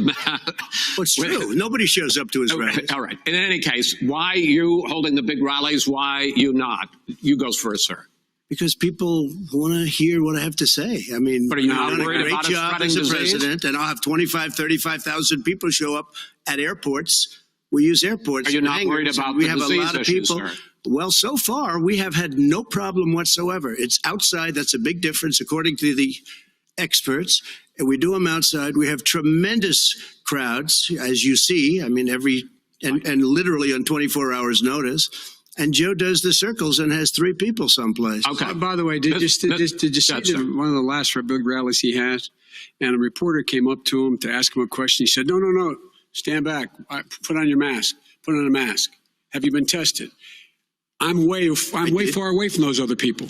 Speaker 5: It's true. Nobody shows up to his rallies.
Speaker 6: All right. In any case, why you holding the big rallies? Why you not? You go first, sir.
Speaker 5: Because people want to hear what I have to say. I mean,
Speaker 6: but are you not
Speaker 5: I've done
Speaker 6: worried
Speaker 5: a great
Speaker 6: about
Speaker 5: job as a president, and I'll have 35,000 people show up at airports. We use airports.
Speaker 6: Are you not worried about
Speaker 5: we
Speaker 6: the
Speaker 5: have a lot of
Speaker 6: issues,
Speaker 5: people.
Speaker 6: Sir?
Speaker 5: Well, so far we have had no problem whatsoever. It's outside. That's a big difference, according to the experts. And we do them outside. We have tremendous crowds, as you see. I mean, and literally on 24 hours notice. And Joe does the circles and has 3 people someplace.
Speaker 4: Okay. By the way, did you see one of the last big rallies he had? And a reporter came up to him to ask him a question. He said, no, stand back. Put on your mask. Put on a mask. Have you been tested? I'm way far away from those other people.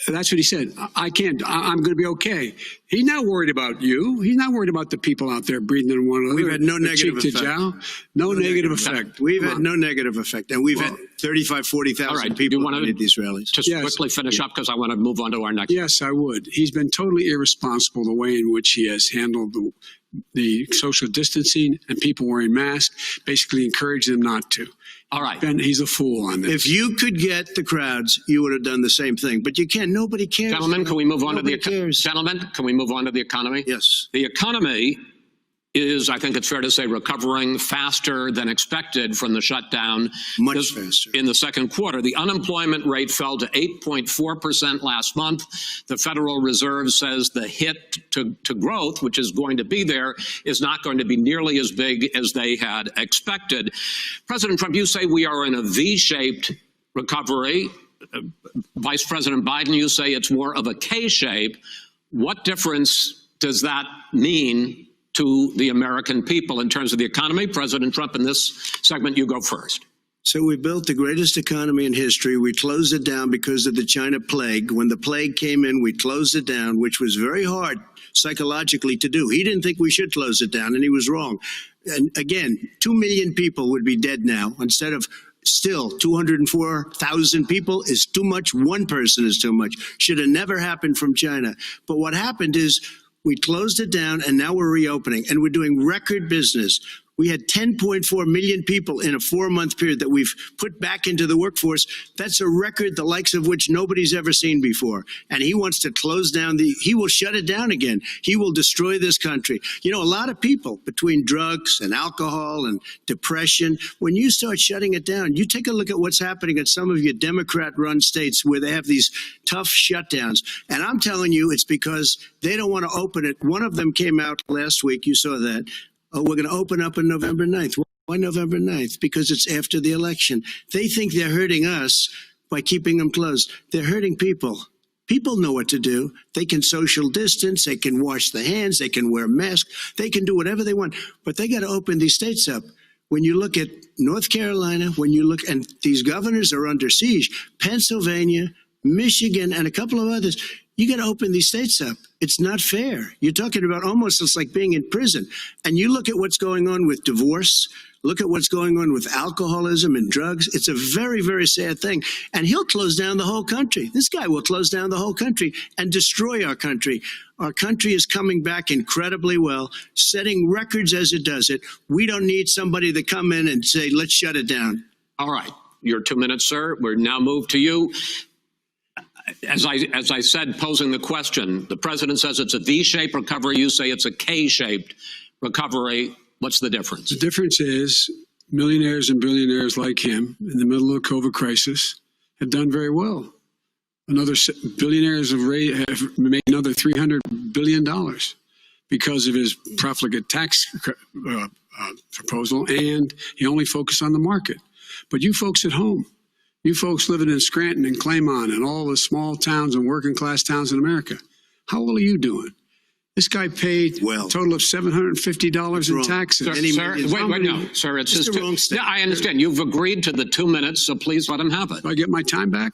Speaker 4: That's what he said. I can't. I'm going to be okay. He's not worried about you. He's not worried about the people out there breathing in one another.
Speaker 5: We've had no negative effect.
Speaker 4: No negative effect.
Speaker 5: We've had no negative effect. And we've had 35,000, 40,000 people at these rallies.
Speaker 6: Just quickly finish up because I want to move on to our next.
Speaker 4: Yes, I would. He's been totally irresponsible the way in which he has handled the social distancing and people wearing masks, basically encouraging them not to.
Speaker 6: All right.
Speaker 4: Ben, he's a fool on this.
Speaker 5: If you could get the crowds, you would have done the same thing. But you can't. Nobody cares.
Speaker 6: Gentlemen, can we move on to the economy?
Speaker 5: Yes.
Speaker 6: The economy is, I think it's fair to say, recovering faster than expected from the shutdown.
Speaker 5: Much faster.
Speaker 6: In the second quarter, the unemployment rate fell to 8.4% last month. The Federal Reserve says the hit to growth, which is going to be there, is not going to be nearly as big as they had expected. President Trump, you say we are in a V-shaped recovery. Vice President Biden, you say it's more of a K-shape. What difference does that mean to the American people in terms of the economy? President Trump, in this segment, you go first.
Speaker 5: So we built the greatest economy in history. We closed it down because of the China plague. When the plague came in, we closed it down, which was very hard psychologically to do. He didn't think we should close it down, and he was wrong. And again, 2 million people would be dead now instead of still 204,000 people is too much. One person is too much. Should have never happened from China. But what happened is we closed it down, and now we're reopening, and we're doing record business. We had 10.4 million people in a 4-month period that we've put back into the workforce. That's a record the likes of which nobody's ever seen before. And he wants to close down he will shut it down again. He will destroy this country. You know, a lot of people between drugs and alcohol and depression, when you start shutting it down, you take a look at what's happening in some of your Democrat-run states where they have these tough shutdowns. And I'm telling you, it's because they don't want to open it. One of them came out last week. You saw that. Oh, we're going to open up on November 9th. Why November 9th? Because it's after the election. They think they're hurting us by keeping them closed. They're hurting people. People know what to do. They can social distance. They can wash their hands. They can wear masks. They can do whatever they want. But they got to open these states up. When you look at North Carolina, when you look, and these governors are under siege, Pennsylvania, Michigan, and a couple of others, you got to open these states up. It's not fair. You're talking about almost it's like being in prison. And you look at what's going on with divorce, look at what's going on with alcoholism and drugs. It's a very, very sad thing. And he'll close down the whole country. This guy will close down the whole country and destroy our country. Our country is coming back incredibly well, setting records as it does it. We don't need somebody to come in and say, let's shut it down.
Speaker 6: All right. Your 2 minutes, sir. We're now moved to you. As I said, posing the question, the president says it's a V-shaped recovery. You say it's a K-shaped recovery. What's the difference?
Speaker 4: The difference is millionaires and billionaires like him in the middle of the COVID crisis have done very well. Billionaires have made another $300 billion because of his profligate tax proposal, and he only focused on the market. But you folks at home, you folks living in Scranton and Claymont and all the small towns and working class towns in America, how well are you doing? This guy paid a total of $750 in taxes.
Speaker 6: Sir, wait, no, sir, it's just wrong statement. Yeah, I understand. You've agreed to the 2 minutes, so please let him have it.
Speaker 4: Do I get my time back?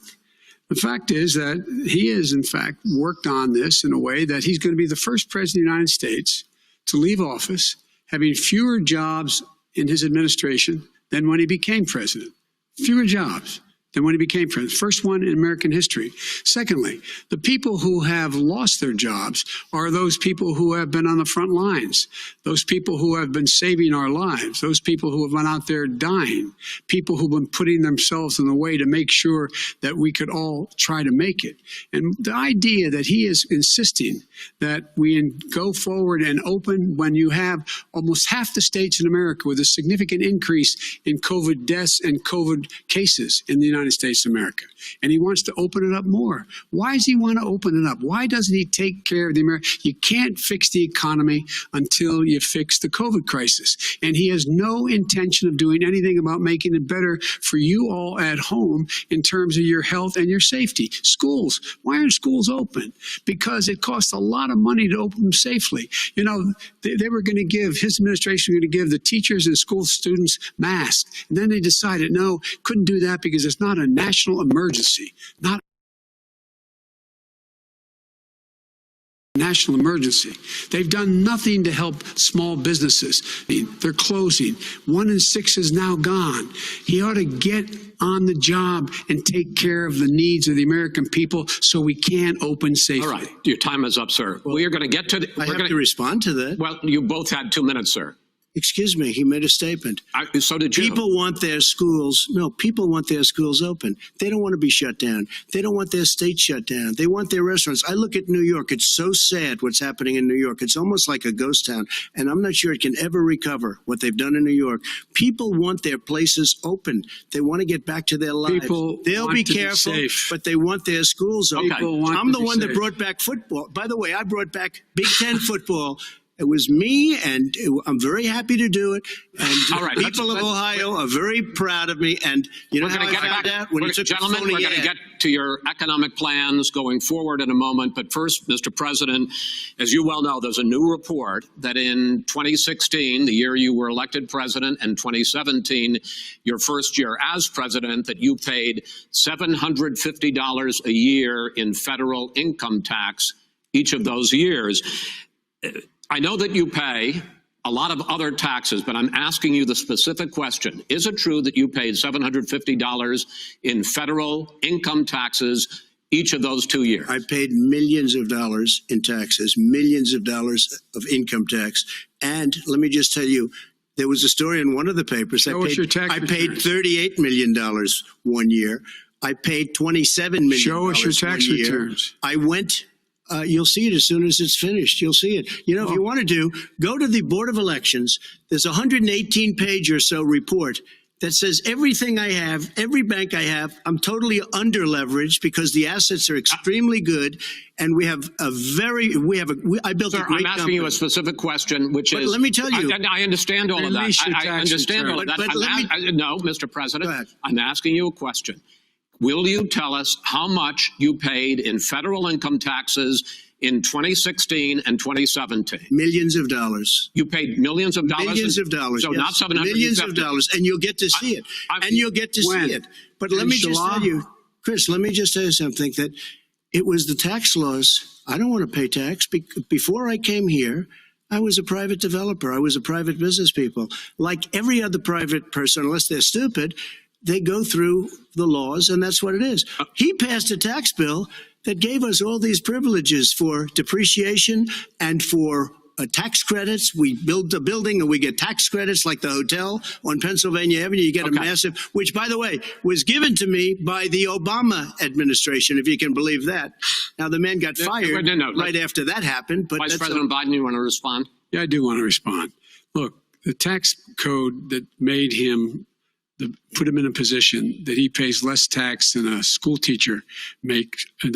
Speaker 4: The fact is that he has, in fact, worked on this in a way that he's going to be the first president of the United States to leave office having fewer jobs in his administration than when he became president. Fewer jobs than when he became president. First one in American history. Secondly, the people who have lost their jobs are those people who have been on the front lines, those people who have been saving our lives, those people who have been out there dying, people who've been putting themselves in the way to make sure that we could all try to make it. And the idea that he is insisting that we go forward and open when you have almost half the states in America with a significant increase in COVID deaths and COVID cases in the United States of America. And he wants to open it up more. Why does he want to open it up? Why doesn't he take care of the American? You can't fix the economy until you fix the COVID crisis. And he has no intention of doing anything about making it better for you all at home in terms of your health and your safety. Schools. Why aren't schools open? Because it costs a lot of money to open them safely. You know, they were going to give, his administration was going to give the teachers and school students masks. And then they decided, no, couldn't do that because it's not a national emergency. Not national emergency. They've done nothing to help small businesses. They're closing. 1 in 6 is now gone. He ought to get on the job and take care of the needs of the American people so we can open safely.
Speaker 6: All right. Your time is up, sir. Well, we are going to get to...
Speaker 5: I have to respond to that.
Speaker 6: Well, you both had 2 minutes, sir.
Speaker 5: Excuse me, he made a statement.
Speaker 6: So did you.
Speaker 5: People want their schools, people want their schools open. They don't want to be shut down. They don't want their state shut down. They want their restaurants. I look at New York. It's so sad what's happening in New York. It's almost like a ghost town. And I'm not sure it can ever recover what they've done in New York. People want their places open. They want to get back to their lives. They'll be careful, but they want their schools open.
Speaker 6: Okay.
Speaker 5: I'm the one that brought back football. By the way, I brought back Big Ten football It was me, and I'm very happy to do it. And
Speaker 6: All right,
Speaker 5: people of Ohio are very proud of me. And you know how I found out? When you took
Speaker 6: gentlemen, we're going to get to your economic plans going forward in a moment. But first, Mr. President, as you well know, there's a new report that in 2016, the year you were elected president, and 2017, your first year as president, that you paid $750 a year in federal income tax each of those years. I know that you pay a lot of other taxes, but I'm asking you the specific question. Is it true that you paid $750 in federal income taxes each of those 2 years?
Speaker 5: I paid millions of dollars in taxes, millions of dollars of income tax. And let me just tell you, there was a story in one of the papers. I paid $38 million 1 year. I paid $27 million.
Speaker 4: Show us your tax returns.
Speaker 5: I went. You'll see it as soon as it's finished. You'll see it. You know, if you want to go to the Board of Elections. There's a 118-page or so report that says everything I have, every bank I have, I'm totally under-leveraged because the assets are extremely good, and I built
Speaker 6: Sir,
Speaker 5: a great
Speaker 6: I'm asking
Speaker 5: company.
Speaker 6: you a specific question, which
Speaker 5: But
Speaker 6: is...
Speaker 5: let me tell you.
Speaker 6: I understand all of that. I understand all of that. No, Mr. President, I'm asking you a question. Will you tell us how much you paid in federal income taxes in 2016 and 2017?
Speaker 5: Millions of dollars.
Speaker 6: You paid millions of dollars?
Speaker 5: Millions of dollars,
Speaker 6: So
Speaker 5: yes.
Speaker 6: not 750.
Speaker 5: Millions of dollars, and you'll get to see it. And you'll get to see it. But let me just tell you, Chris, let me just tell you something, that it was the tax laws. I don't want to pay tax. Before I came here, I was a private developer. I was a private business people. Like every other private person, unless they're stupid, they go through the laws, and that's what it is. He passed a tax bill that gave us all these privileges for depreciation and for tax credits. We build a building and we get tax credits, like the hotel on Pennsylvania Avenue. You get a massive, which, by the way, was given to me by the Obama administration, if you can believe that. Now, the man got fired right after that happened. But
Speaker 6: Vice President Biden, you want to respond?
Speaker 4: Yeah, I do want to respond. Look, the tax code that made him put him in a position that he pays less tax than a school teacher makes on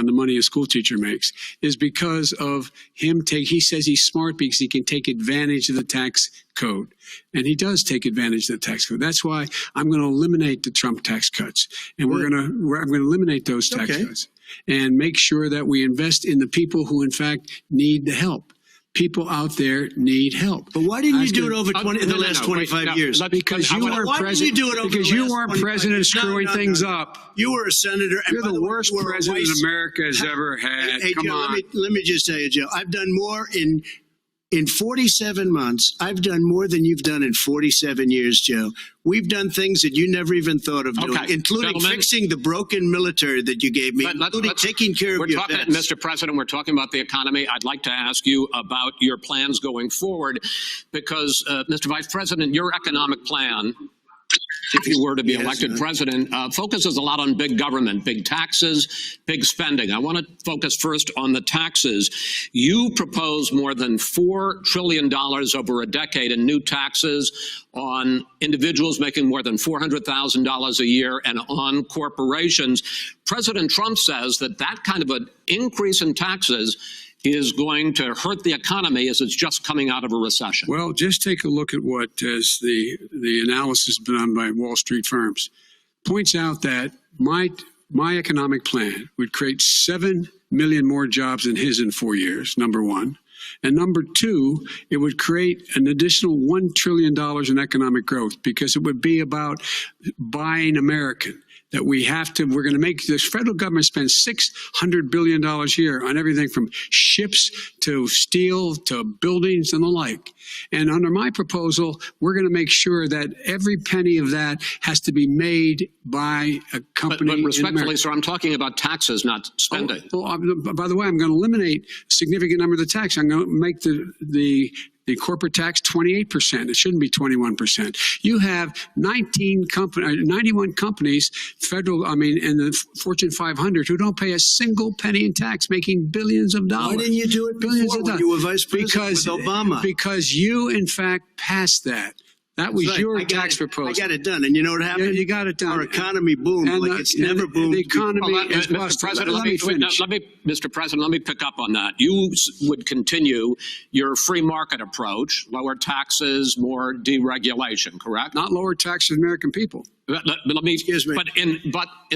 Speaker 4: the money a school teacher makes is because of him. He says he's smart because he can take advantage of the tax code, and he does take advantage of the tax code. That's why I'm going to eliminate the Trump tax cuts, and I'm going to eliminate those tax cuts and make sure that we invest in the people who, in fact, need the help. People out there need help.
Speaker 5: But why didn't you do it over the last 25 years?
Speaker 4: Because you weren't president. Because you weren't president screwing things up.
Speaker 5: You were a senator.
Speaker 4: You're the worst president America has ever had.
Speaker 5: Hey,
Speaker 4: Come
Speaker 5: Joe,
Speaker 4: on.
Speaker 5: let me just tell you, Joe. I've done more in 47 months. I've done more than you've done in 47 years, Joe. We've done things that you never even thought of doing, including fixing the broken military that you gave me, including taking care of your vets.
Speaker 6: Mr. President, we're talking about the economy. I'd like to ask you about your plans going forward because, Mr. Vice President, your economic plan, if you were to be elected president, focuses a lot on big government, big taxes, big spending. I want to focus first on the taxes. You propose more than $4 trillion over a decade in new taxes on individuals making more than $400,000 a year and on corporations. President Trump says that kind of an increase in taxes is going to hurt the economy as it's just coming out of a recession.
Speaker 4: Well, just take a look at what the analysis done by Wall Street firms points out that my economic plan would create 7 million more jobs than his in 4 years, number one. And number two, it would create an additional $1 trillion in economic growth because it would be about buying American. That we're going to make this federal government spend $600 billion a year on everything from ships to steel to buildings and the like. And under my proposal, we're going to make sure that every penny of that has to be made by a company.
Speaker 6: But respectfully, sir, I'm talking about taxes, not spending.
Speaker 4: By the way, I'm going to eliminate a significant number of the tax. I'm going to make the corporate tax 28%. It shouldn't be 21%. You have 91 companies, in the Fortune 500 who don't pay a single penny in tax, making billions of dollars.
Speaker 5: Why didn't you do it before when you were vice president with Obama?
Speaker 4: Because you, in fact, passed that. That was
Speaker 5: Right.
Speaker 4: your
Speaker 5: I got
Speaker 4: tax
Speaker 5: it.
Speaker 4: proposal.
Speaker 5: I got it done. And you know what happened?
Speaker 4: Yeah, you got it done.
Speaker 5: Our economy boomed
Speaker 4: And
Speaker 5: like it's never boomed.
Speaker 4: The economy is
Speaker 6: Mr.
Speaker 4: busted.
Speaker 6: President,
Speaker 4: Let me finish.
Speaker 6: Mr. President, let me pick up on that. You would continue your free market approach, lower taxes, more deregulation, correct?
Speaker 4: Not lower taxes for American people.
Speaker 6: But let me.
Speaker 5: Excuse me.
Speaker 6: But in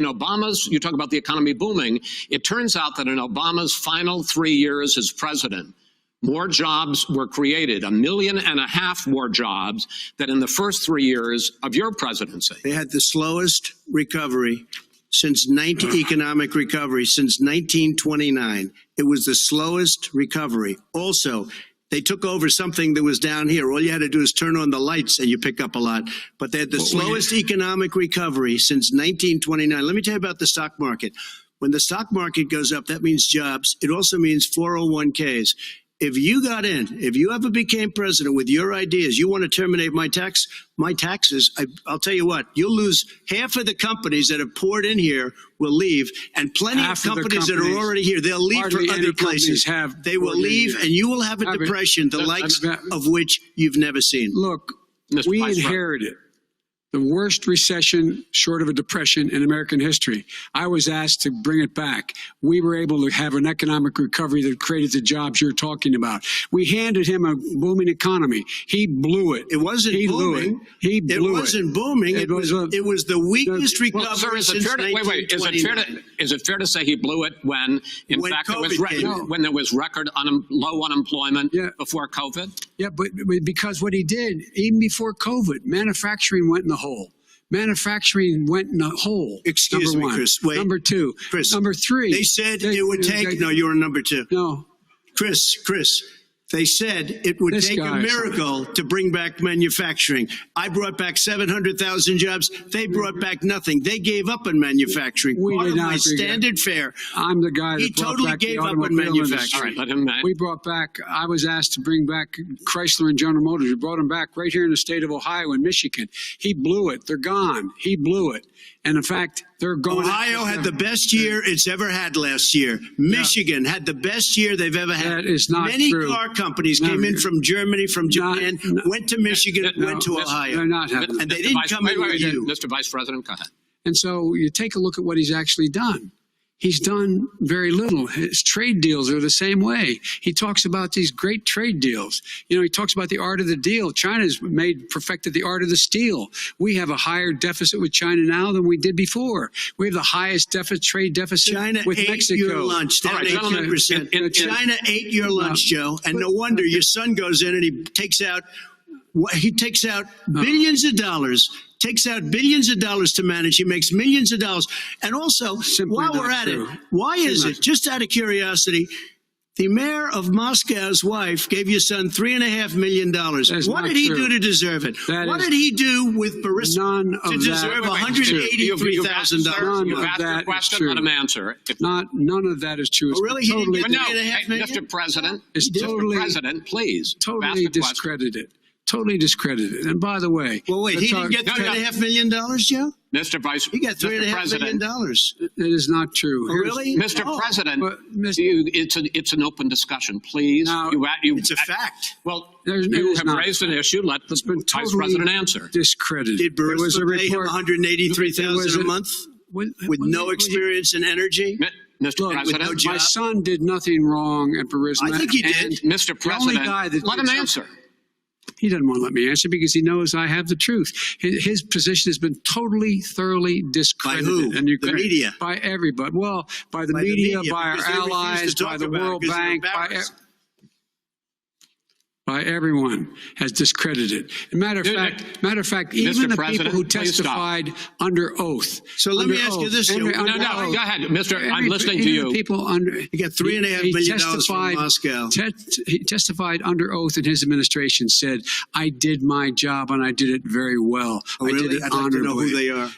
Speaker 6: Obama's, you talk about the economy booming. It turns out that in Obama's final 3 years as president, more jobs were created, 1.5 million more jobs than in the first 3 years of your presidency.
Speaker 5: They had the slowest recovery since economic recovery since 1929. It was the slowest recovery. Also, they took over something that was down here. All you had to do is turn on the lights and you pick up a lot. But they had the slowest economic recovery since 1929. Let me tell you about the stock market. When the stock market goes up, that means jobs. It also means 401ks. If you got in, if you ever became president with your ideas, you want to terminate my taxes, I'll tell you what, you'll lose half of the companies that have poured in here will leave, and plenty of companies that are already here, they'll leave for other places. They will leave, and you will have a depression, the likes of which you've never seen.
Speaker 4: Look, we inherited the worst recession short of a depression in American history. I was asked to bring it back. We were able to have an economic recovery that created the jobs you're talking about. We handed him a booming economy. He blew it.
Speaker 5: It wasn't booming.
Speaker 4: He blew it.
Speaker 5: It wasn't booming. It was the weakest recovery since 1929.
Speaker 6: Is it fair to say he blew it when fact, there was record low unemployment before COVID?
Speaker 4: Yeah, but because what he did, even before COVID, manufacturing went in the hole. Manufacturing went in a hole.
Speaker 5: Excuse me, Chris. Wait.
Speaker 4: Number two.
Speaker 5: Chris.
Speaker 4: Number three.
Speaker 5: They said it would take. No, you were number two.
Speaker 4: No.
Speaker 5: Chris. They said it would take a miracle to bring back manufacturing. I brought back 700,000 jobs. They brought back nothing. They gave up on manufacturing.
Speaker 4: We did not.
Speaker 5: My standard fare.
Speaker 4: I'm the guy that
Speaker 5: he
Speaker 4: brought
Speaker 5: totally
Speaker 4: back
Speaker 5: gave
Speaker 4: the
Speaker 5: up on manufacturing.
Speaker 6: All right, let him.
Speaker 4: We brought back. I was asked to bring back Chrysler and General Motors. We brought them back right here in the state of Ohio and Michigan. He blew it. They're gone. He blew it. And in fact, they're going.
Speaker 5: Ohio had the best year it's ever had last year. Michigan had the best year they've ever had.
Speaker 4: That is not
Speaker 5: Many
Speaker 4: true.
Speaker 5: car companies came in from Germany, from Japan, went to Michigan, went to Ohio.
Speaker 4: They're not having.
Speaker 5: And they didn't come in with you.
Speaker 6: Mr. Vice President, go ahead.
Speaker 4: And so you take a look at what he's actually done. He's done very little. His trade deals are the same way. He talks about these great trade deals. You know, he talks about the art of the deal. China's perfected the art of the steal. We have a higher deficit with China now than we did before. We have the highest trade deficit with Mexico.
Speaker 5: China ate your lunch, down 18%. China ate your lunch, Joe, and no wonder your son goes in and he takes out billions of dollars. Takes out billions of dollars to manage. He makes millions of dollars. And also, while we're at it, why is it, just out of curiosity, the mayor of Moscow's wife gave your son $3.5 million. What did he do to deserve it? What did he do with Burisma to deserve $183,000?
Speaker 6: You've asked a question, let him answer.
Speaker 4: None of that is true.
Speaker 5: Oh, really? He didn't get $3.5 million?
Speaker 6: Mr. President,
Speaker 4: totally,
Speaker 6: Mr. President, please.
Speaker 4: Totally discredited. Totally discredited. And by the way,
Speaker 5: well, wait, he didn't get $3.5 million, Joe?
Speaker 6: Mr. Vice,
Speaker 5: he got $3.5 million.
Speaker 4: That is not true.
Speaker 5: Oh, really?
Speaker 6: Mr. President, it's an open discussion, please.
Speaker 5: Now, it's a fact.
Speaker 6: Well, you have raised an issue. Let the Vice President answer.
Speaker 4: Discredited.
Speaker 5: Did Burisma pay him $183,000 a month with no experience in energy?
Speaker 6: Mr. President,
Speaker 4: my son did nothing wrong at Burisma.
Speaker 5: I think he did.
Speaker 6: Mr. President, let him answer.
Speaker 4: He doesn't want to let me answer because he knows I have the truth. His position has been totally, thoroughly discredited.
Speaker 5: By who? The media?
Speaker 4: By everybody. Well, by the media, by our allies, by the World Bank, by everyone has discredited. As a matter of fact, even the people who testified under oath.
Speaker 5: So let me ask you this.
Speaker 6: Go ahead, Mr. I'm listening to you.
Speaker 4: People
Speaker 5: he got $3.5 million from Moscow.
Speaker 4: He testified under oath in his administration, said, I did my job and I did it very well.
Speaker 5: Oh, really?
Speaker 4: I did it
Speaker 5: I'd like to know who they are.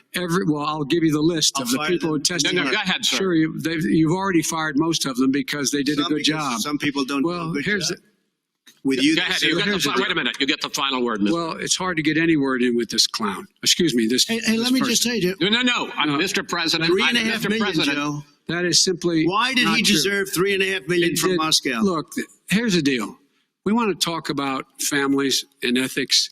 Speaker 4: Well, I'll give you the list of the people who testified.
Speaker 6: No, go ahead, sir.
Speaker 4: Sure, you've already fired most of them because they did a good job.
Speaker 5: Some people don't do a good job. With you,
Speaker 6: go ahead. Wait a minute. You get the final word, Mr.
Speaker 4: Well, it's hard to get any word in with this clown. Excuse me.
Speaker 5: Hey, let me just say, Joe.
Speaker 6: No. Mr. President.
Speaker 5: $3.5 million, Joe.
Speaker 4: That is simply.
Speaker 5: Why did he deserve $3.5 million from Moscow?
Speaker 4: Look, here's the deal. We want to talk about families and ethics.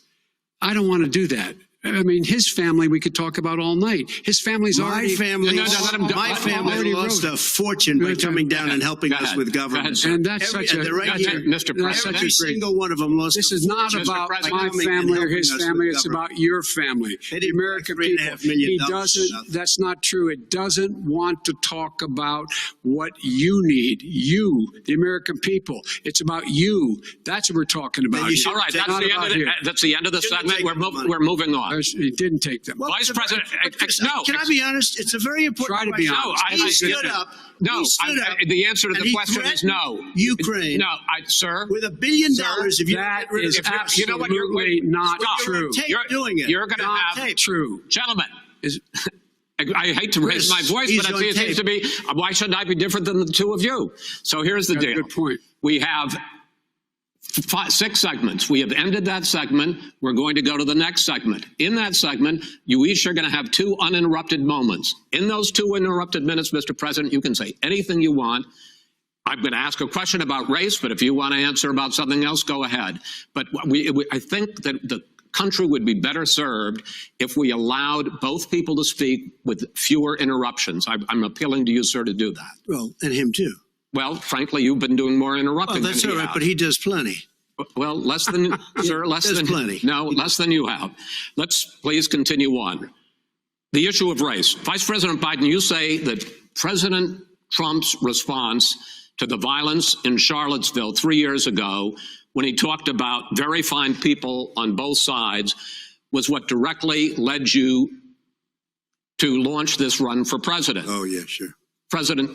Speaker 4: I don't want to do that. I mean, his family we could talk about all night. His family's already...
Speaker 5: My family lost a fortune by coming down and helping us with government.
Speaker 4: And that's such a...
Speaker 6: Mr. President.
Speaker 5: Every single one of them lost.
Speaker 4: This is not about my family or his family. It's about your family. The American people. He doesn't... That's not true. It doesn't want to talk about what you need. You, the American people. It's about you. That's what we're talking about.
Speaker 6: All right, that's the end of the segment. We're moving on.
Speaker 4: He didn't take them.
Speaker 6: Well, Vice President, no.
Speaker 5: Can I be honest? It's a very important
Speaker 4: Try to be honest.
Speaker 5: He stood up.
Speaker 6: The answer to the question is no.
Speaker 5: Ukraine.
Speaker 6: No, sir.
Speaker 5: With $1 billion, if you
Speaker 4: that
Speaker 5: get rid
Speaker 4: is
Speaker 5: of
Speaker 4: absolutely not true.
Speaker 5: You're doing it.
Speaker 6: You're going to have
Speaker 4: true.
Speaker 6: Gentlemen. I hate to raise my voice, but it seems to be, why shouldn't I be different than the two of you? So here's the deal.
Speaker 4: Good point.
Speaker 6: We have 6 segments. We have ended that segment. We're going to go to the next segment. In that segment, you each are going to have 2 uninterrupted moments. In those 2 uninterrupted minutes, Mr. President, you can say anything you want. I'm going to ask a question about race, but if you want to answer about something else, go ahead. But I think that the country would be better served if we allowed both people to speak with fewer interruptions. I'm appealing to you, sir, to do that.
Speaker 5: Well, and him too.
Speaker 6: Well, frankly, you've been doing more interrupting.
Speaker 5: Oh, that's all right, but he does plenty.
Speaker 6: Well, less than, sir, less than
Speaker 5: plenty.
Speaker 6: No, less than you have. Let's please continue on. The issue of race. Vice President Biden, you say that President Trump's response to the violence in Charlottesville 3 years ago, when he talked about very fine people on both sides, was what directly led you to launch this run for president.
Speaker 5: Oh, yeah, sure.
Speaker 6: President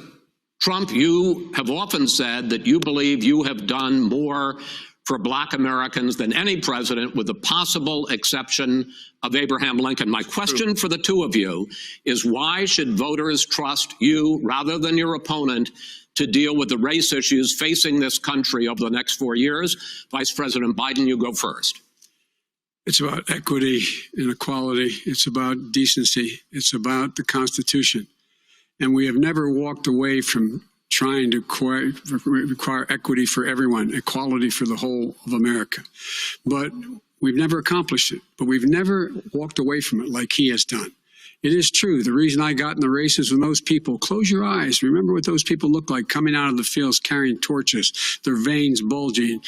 Speaker 6: Trump, you have often said that you believe you have done more for Black Americans than any president, with the possible exception of Abraham Lincoln. My question for the two of you is, why should voters trust you rather than your opponent to deal with the race issues facing this country over the next 4 years? Vice President Biden, you go first.
Speaker 4: It's about equity and equality. It's about decency. It's about the Constitution. And we have never walked away from trying to require equity for everyone, equality for the whole of America. But we've never accomplished it. But we've never walked away from it like he has done. It is true. The reason I got in the race is when those people, close your eyes, remember what those people look like coming out of the fields carrying torches, their veins bulging,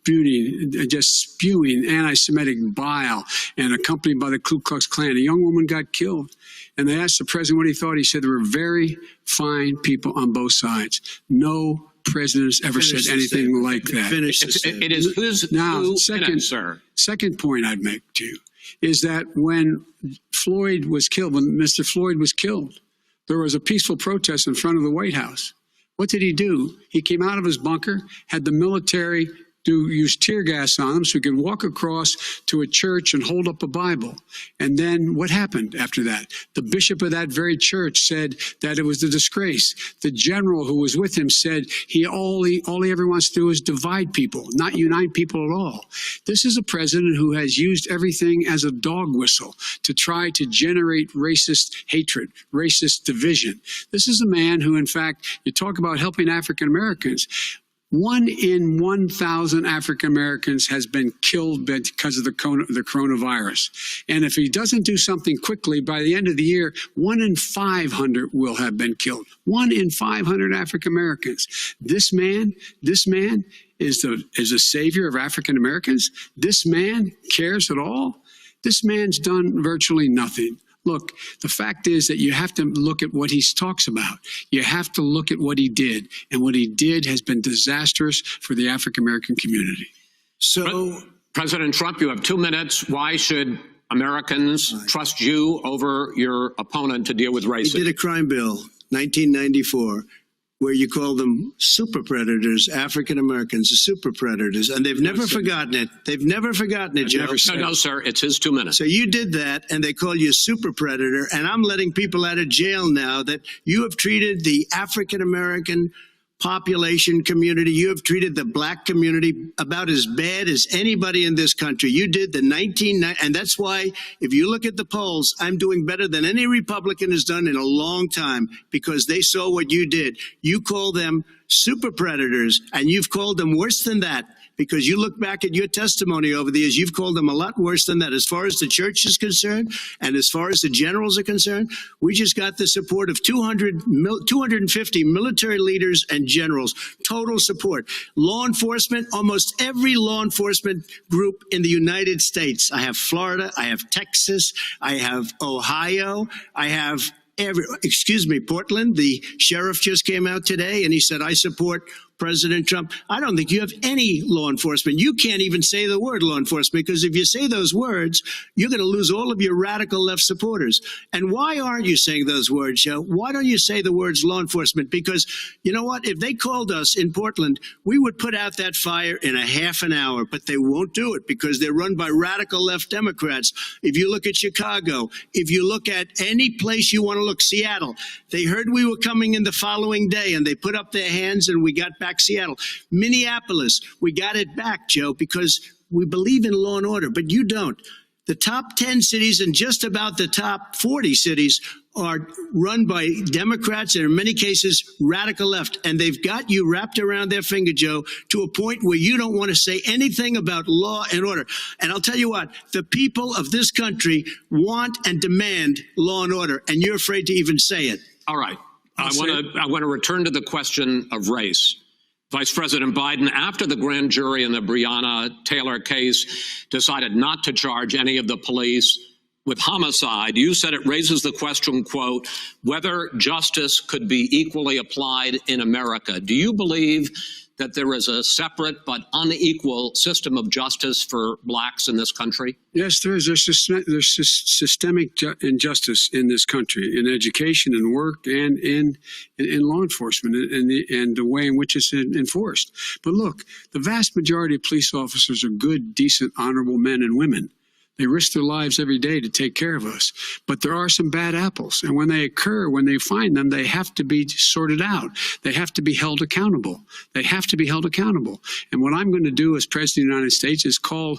Speaker 4: spewing anti-Semitic bile, and accompanied by the Ku Klux Klan. A young woman got killed. And they asked the president what he thought. He said there were very fine people on both sides. No president has ever said anything like that.
Speaker 6: It is who's
Speaker 4: now,
Speaker 6: sir.
Speaker 4: Second point I'd make to you is that when Floyd was killed, when Mr. Floyd was killed, there was a peaceful protest in front of the White House. What did he do? He came out of his bunker, had the military use tear gas on him so he could walk across to a church and hold up a Bible. And then what happened after that? The bishop of that very church said that it was a disgrace. The general who was with him said all he ever wants to do is divide people, not unite people at all. This is a president who has used everything as a dog whistle to try to generate racist hatred, racist division. This is a man who, in fact, you talk about helping African Americans. 1 in 1,000 African Americans has been killed because of the coronavirus. And if he doesn't do something quickly, by the end of the year, 1 in 500 will have been killed. 1 in 500 African Americans. This man is a savior of African Americans. This man cares at all. This man's done virtually nothing. Look, the fact is that you have to look at what he talks about. You have to look at what he did. And what he did has been disastrous for the African-American community.
Speaker 5: So,
Speaker 6: President Trump, you have 2 minutes. Why should Americans trust you over your opponent to deal with racism?
Speaker 5: He did a crime bill, 1994, where you call them super predators, African Americans, super predators, and they've never forgotten it. They've never forgotten it, Joe.
Speaker 6: No, sir, it's his 2 minutes.
Speaker 5: So you did that, and they call you a super predator, and I'm letting people out of jail now that you have treated the African American population community, you have treated the Black community about as bad as anybody in this country. You did the and that's why, if you look at the polls, I'm doing better than any Republican has done in a long time, because they saw what you did. You call them super predators, and you've called them worse than that, because you look back at your testimony over the years, you've called them a lot worse than that. As far as the church is concerned, and as far as the generals are concerned, we just got the support of 250 military leaders and generals, total support. Law enforcement, almost every law enforcement group in the United States. I have Florida, I have Texas, I have Ohio, I have Portland. The sheriff just came out today and he said, I support President Trump. I don't think you have any law enforcement. You can't even say the word law enforcement, because if you say those words, you're going to lose all of your radical left supporters. And why aren't you saying those words, Joe? Why don't you say the words law enforcement? Because you know what? If they called us in Portland, we would put out that fire in a half an hour, but they won't do it because they're run by radical left Democrats. If you look at Chicago, if you look at any place you want to look, Seattle, they heard we were coming in the following day and they put up their hands and we got back Seattle. Minneapolis, we got it back, Joe, because we believe in law and order, but you don't. The top 10 cities and just about the top 40 cities are run by Democrats and in many cases radical left. And they've got you wrapped around their finger, Joe, to a point where you don't want to say anything about law and order. And I'll tell you what, the people of this country want and demand law and order, and you're afraid to even say it.
Speaker 6: All right. I want to return to the question of race. Vice President Biden, after the grand jury in the Breonna Taylor case decided not to charge any of the police with homicide, you said it raises the question, quote, whether justice could be equally applied in America. Do you believe that there is a separate but unequal system of justice for blacks in this country?
Speaker 4: Yes, there is. There's systemic injustice in this country, in education and work and in law enforcement and the way in which it's enforced. But look, the vast majority of police officers are good, decent, honorable men and women. They risk their lives every day to take care of us. But there are some bad apples. And when they occur, when they find them, they have to be sorted out. They have to be held accountable. They have to be held accountable. And what I'm going to do as President of the United States is call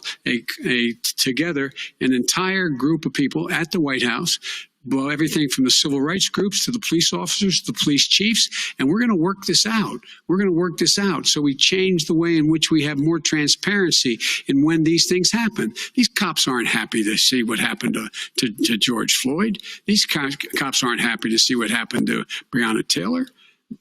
Speaker 4: together an entire group of people at the White House, well, everything from the civil rights groups to the police officers, to the police chiefs, and we're going to work this out. We're going to work this out so we change the way in which we have more transparency in when these things happen. These cops aren't happy to see what happened to George Floyd. These cops aren't happy to see what happened to Breonna Taylor.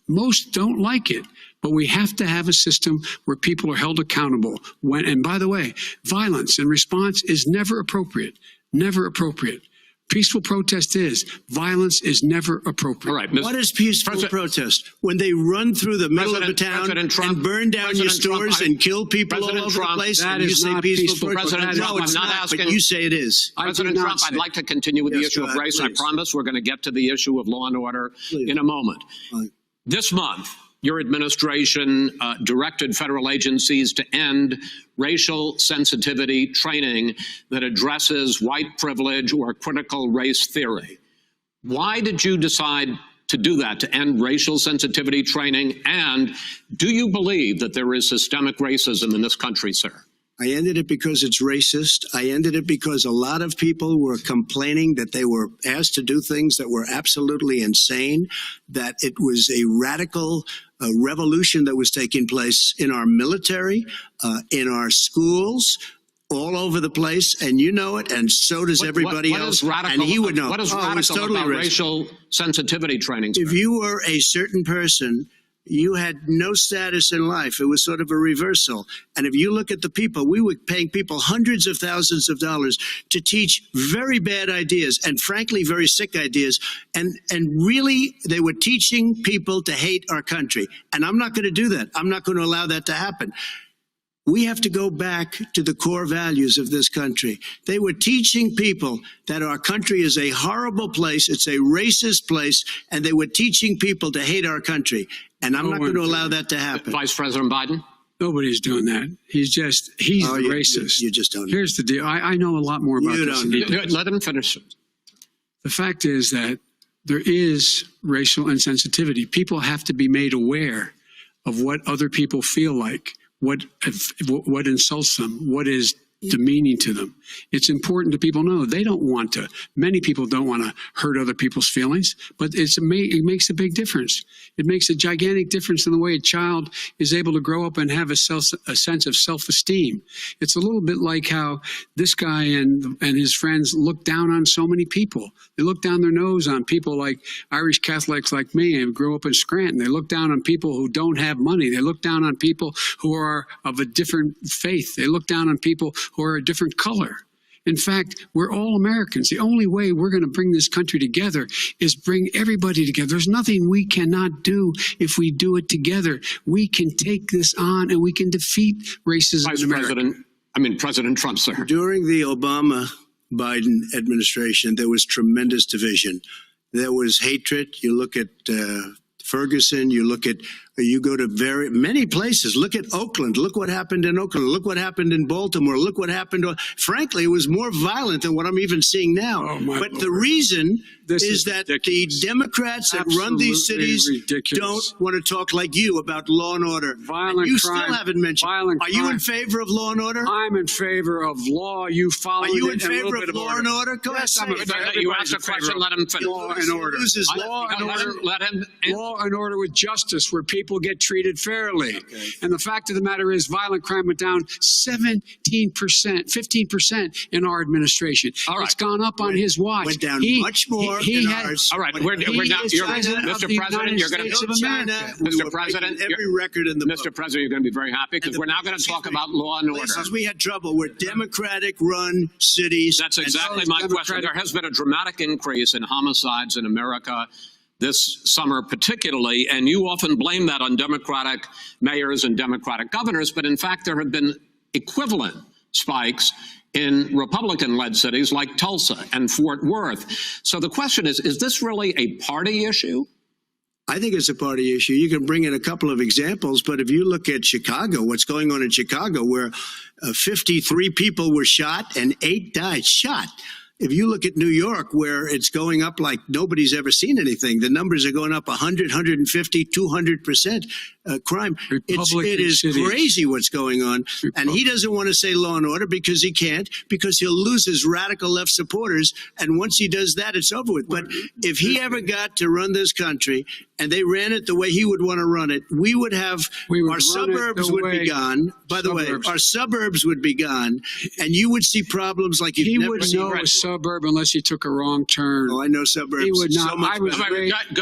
Speaker 4: Most don't like it. But we have to have a system where people are held accountable. And by the way, violence in response is never appropriate. Never appropriate. Peaceful protest is. Violence is never appropriate.
Speaker 6: All right,
Speaker 5: what is peaceful protest? When they run through the middle of a town and burn down your stores and kill people all over the place,
Speaker 4: that is not peaceful protest.
Speaker 6: President Trump, I'm not asking.
Speaker 5: But you say it is.
Speaker 6: President Trump, I'd like to continue with the issue of race. I promise we're going to get to the issue of law and order in a moment. This month, your administration directed federal agencies to end racial sensitivity training that addresses white privilege or critical race theory. Why did you decide to do that, to end racial sensitivity training? And do you believe that there is systemic racism in this country, sir?
Speaker 5: I ended it because it's racist. I ended it because a lot of people were complaining that they were asked to do things that were absolutely insane, that it was a radical revolution that was taking place in our military, in our schools, all over the place, and you know it, and so does everybody else. And he would know.
Speaker 6: What is radical about racial sensitivity training?
Speaker 5: If you were a certain person, you had no status in life. It was sort of a reversal. And if you look at the people, we were paying people hundreds of thousands of dollars to teach very bad ideas and frankly, very sick ideas. And really, they were teaching people to hate our country. And I'm not going to do that. I'm not going to allow that to happen. We have to go back to the core values of this country. They were teaching people that our country is a horrible place, it's a racist place, and they were teaching people to hate our country. And I'm not going to allow that to happen.
Speaker 6: Vice President Biden?
Speaker 4: Nobody's doing that. He's racist.
Speaker 5: You just don't know.
Speaker 4: Here's the deal. I know a lot more about this.
Speaker 6: Let him finish.
Speaker 4: The fact is that there is racial insensitivity. People have to be made aware of what other people feel like, what insults them, what is demeaning to them. It's important that people know they don't want to. Many people don't want to hurt other people's feelings, but it makes a big difference. It makes a gigantic difference in the way a child is able to grow up and have a sense of self-esteem. It's a little bit like how this guy and his friends look down on so many people. They look down their nose on people like Irish Catholics like me and grew up in Scranton. They look down on people who don't have money. They look down on people who are of a different faith. They look down on people who are a different color. In fact, we're all Americans. The only way we're going to bring this country together is bring everybody together. There's nothing we cannot do if we do it together. We can take this on and we can defeat racism in America.
Speaker 6: President Trump, sir.
Speaker 5: During the Obama-Biden administration, there was tremendous division. There was hatred. You look at Ferguson, you go to very many places. Look at Oakland. Look what happened in Oakland. Look what happened in Baltimore. Look what happened. Frankly, it was more violent than what I'm even seeing now.
Speaker 4: Oh,
Speaker 5: but
Speaker 4: Lord.
Speaker 5: the reason is that
Speaker 4: ridiculous.
Speaker 5: the Democrats that run these cities don't want to talk like you about law and order.
Speaker 4: Violent
Speaker 5: you
Speaker 4: crime,
Speaker 5: still haven't mentioned.
Speaker 4: Violent
Speaker 5: Are you
Speaker 4: crime.
Speaker 5: in favor of law and order?
Speaker 4: I'm in favor of law. You follow.
Speaker 5: Are you in favor of law and order? Go ahead.
Speaker 4: Yes, I'm in favor.
Speaker 6: You asked a question, let him finish.
Speaker 4: Law and order. Law and order. Law and order with justice, where people get treated fairly. Okay. And the fact of the matter is, violent crime went down 15% in our administration.
Speaker 6: All right.
Speaker 4: It's gone up on his watch.
Speaker 5: Went down much more in ours.
Speaker 6: All right, we're now. Mr. President, you're going to Mr. President,
Speaker 5: every record in the
Speaker 6: Mr.
Speaker 5: book.
Speaker 6: President, you're going to be very happy because we're now going to talk about law and order.
Speaker 5: Places we had trouble were Democratic-run cities.
Speaker 6: That's exactly my question. There has been a dramatic increase in homicides in America this summer particularly, and you often blame that on Democratic mayors and Democratic governors, but in fact there have been equivalent spikes in Republican-led cities like Tulsa and Fort Worth. So the question is this really a party issue?
Speaker 5: I think it's a party issue. You can bring in a couple of examples, but if you look at Chicago, what's going on in Chicago, where 53 people were shot and 8 died, shot. If you look at New York, where it's going up like nobody's ever seen anything, the numbers are going up 100, 150, 200% crime. It is crazy what's going on. And he doesn't want to say law and order because he can't, because he'll lose his radical left supporters. And once he does that, it's over with. But if he ever got to run this country and they ran it the way he would want to run it, we would have our suburbs would be gone. By the way, our suburbs would be gone, and you would see problems like you've never seen.
Speaker 4: He wouldn't know a suburb unless he took a wrong turn.
Speaker 5: Oh, I know suburbs.
Speaker 4: He would not.
Speaker 5: So much
Speaker 6: Go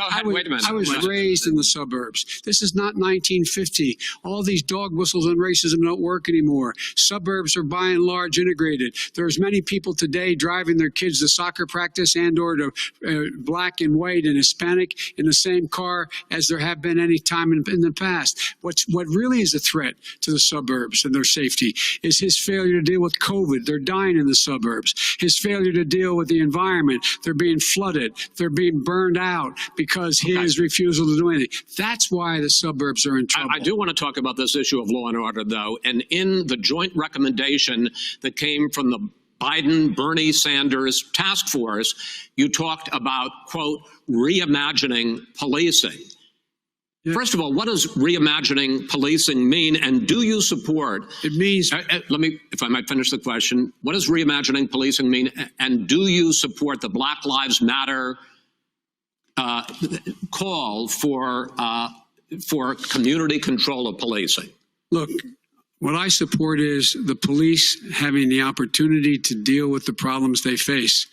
Speaker 6: ahead. Wait a minute.
Speaker 4: I was raised in the suburbs. This is not 1950. All these dog whistles and racism don't work anymore. Suburbs are by and large integrated. There's many people today driving their kids to soccer practice and or to black and white and Hispanic in the same car as there have been any time in the past. What really is a threat to the suburbs and their safety is his failure to deal with COVID. They're dying in the suburbs. His failure to deal with the environment. They're being flooded. They're being burned out because his refusal to do anything. That's why the suburbs are in trouble.
Speaker 6: I do want to talk about this issue of law and order, though. And in the joint recommendation that came from the Biden-Bernie Sanders task force, you talked about, quote, reimagining policing. Yeah. First of all, what does reimagining policing mean, and do you support?
Speaker 4: It means.
Speaker 6: Let me, if I might finish the question. What does reimagining policing mean, and do you support the Black Lives Matter call for community control of policing?
Speaker 4: Look, what I support is the police having the opportunity to deal with the problems they face.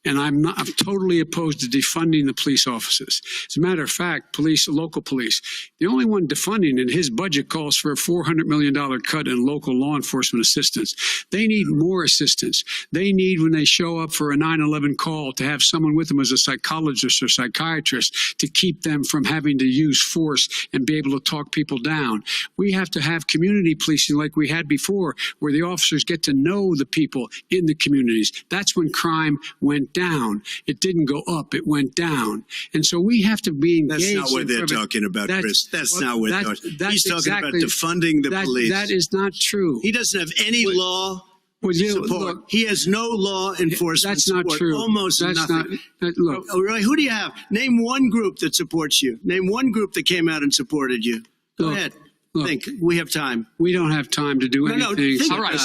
Speaker 4: And I'm totally opposed to defunding the police offices. As a matter of fact, local police, the only one defunding it, his budget calls for a $400 million cut in local law enforcement assistance. They need more assistance. They need, when they show up for a 9/11 call, to have someone with them as a psychologist or psychiatrist to keep them from having to use force and be able to talk people down. We have to have community policing like we had before, where the officers get to know the people in the communities. That's when crime went down. It didn't go up, it went down. And so we have to be engaged.
Speaker 5: That's not what they're talking about, Chris. That's not what they're talking about. He's talking about defunding the police.
Speaker 4: That is not true.
Speaker 5: He doesn't have any law support.
Speaker 4: Look,
Speaker 5: he has no law enforcement
Speaker 4: That's not
Speaker 5: support.
Speaker 4: true.
Speaker 5: Almost nothing.
Speaker 4: Look,
Speaker 5: who do you have? Name one group that supports you. Name one group that came out and supported you. Go ahead.
Speaker 4: Look,
Speaker 5: think. We have time.
Speaker 4: We don't have time to do anything.
Speaker 5: Think
Speaker 6: all right.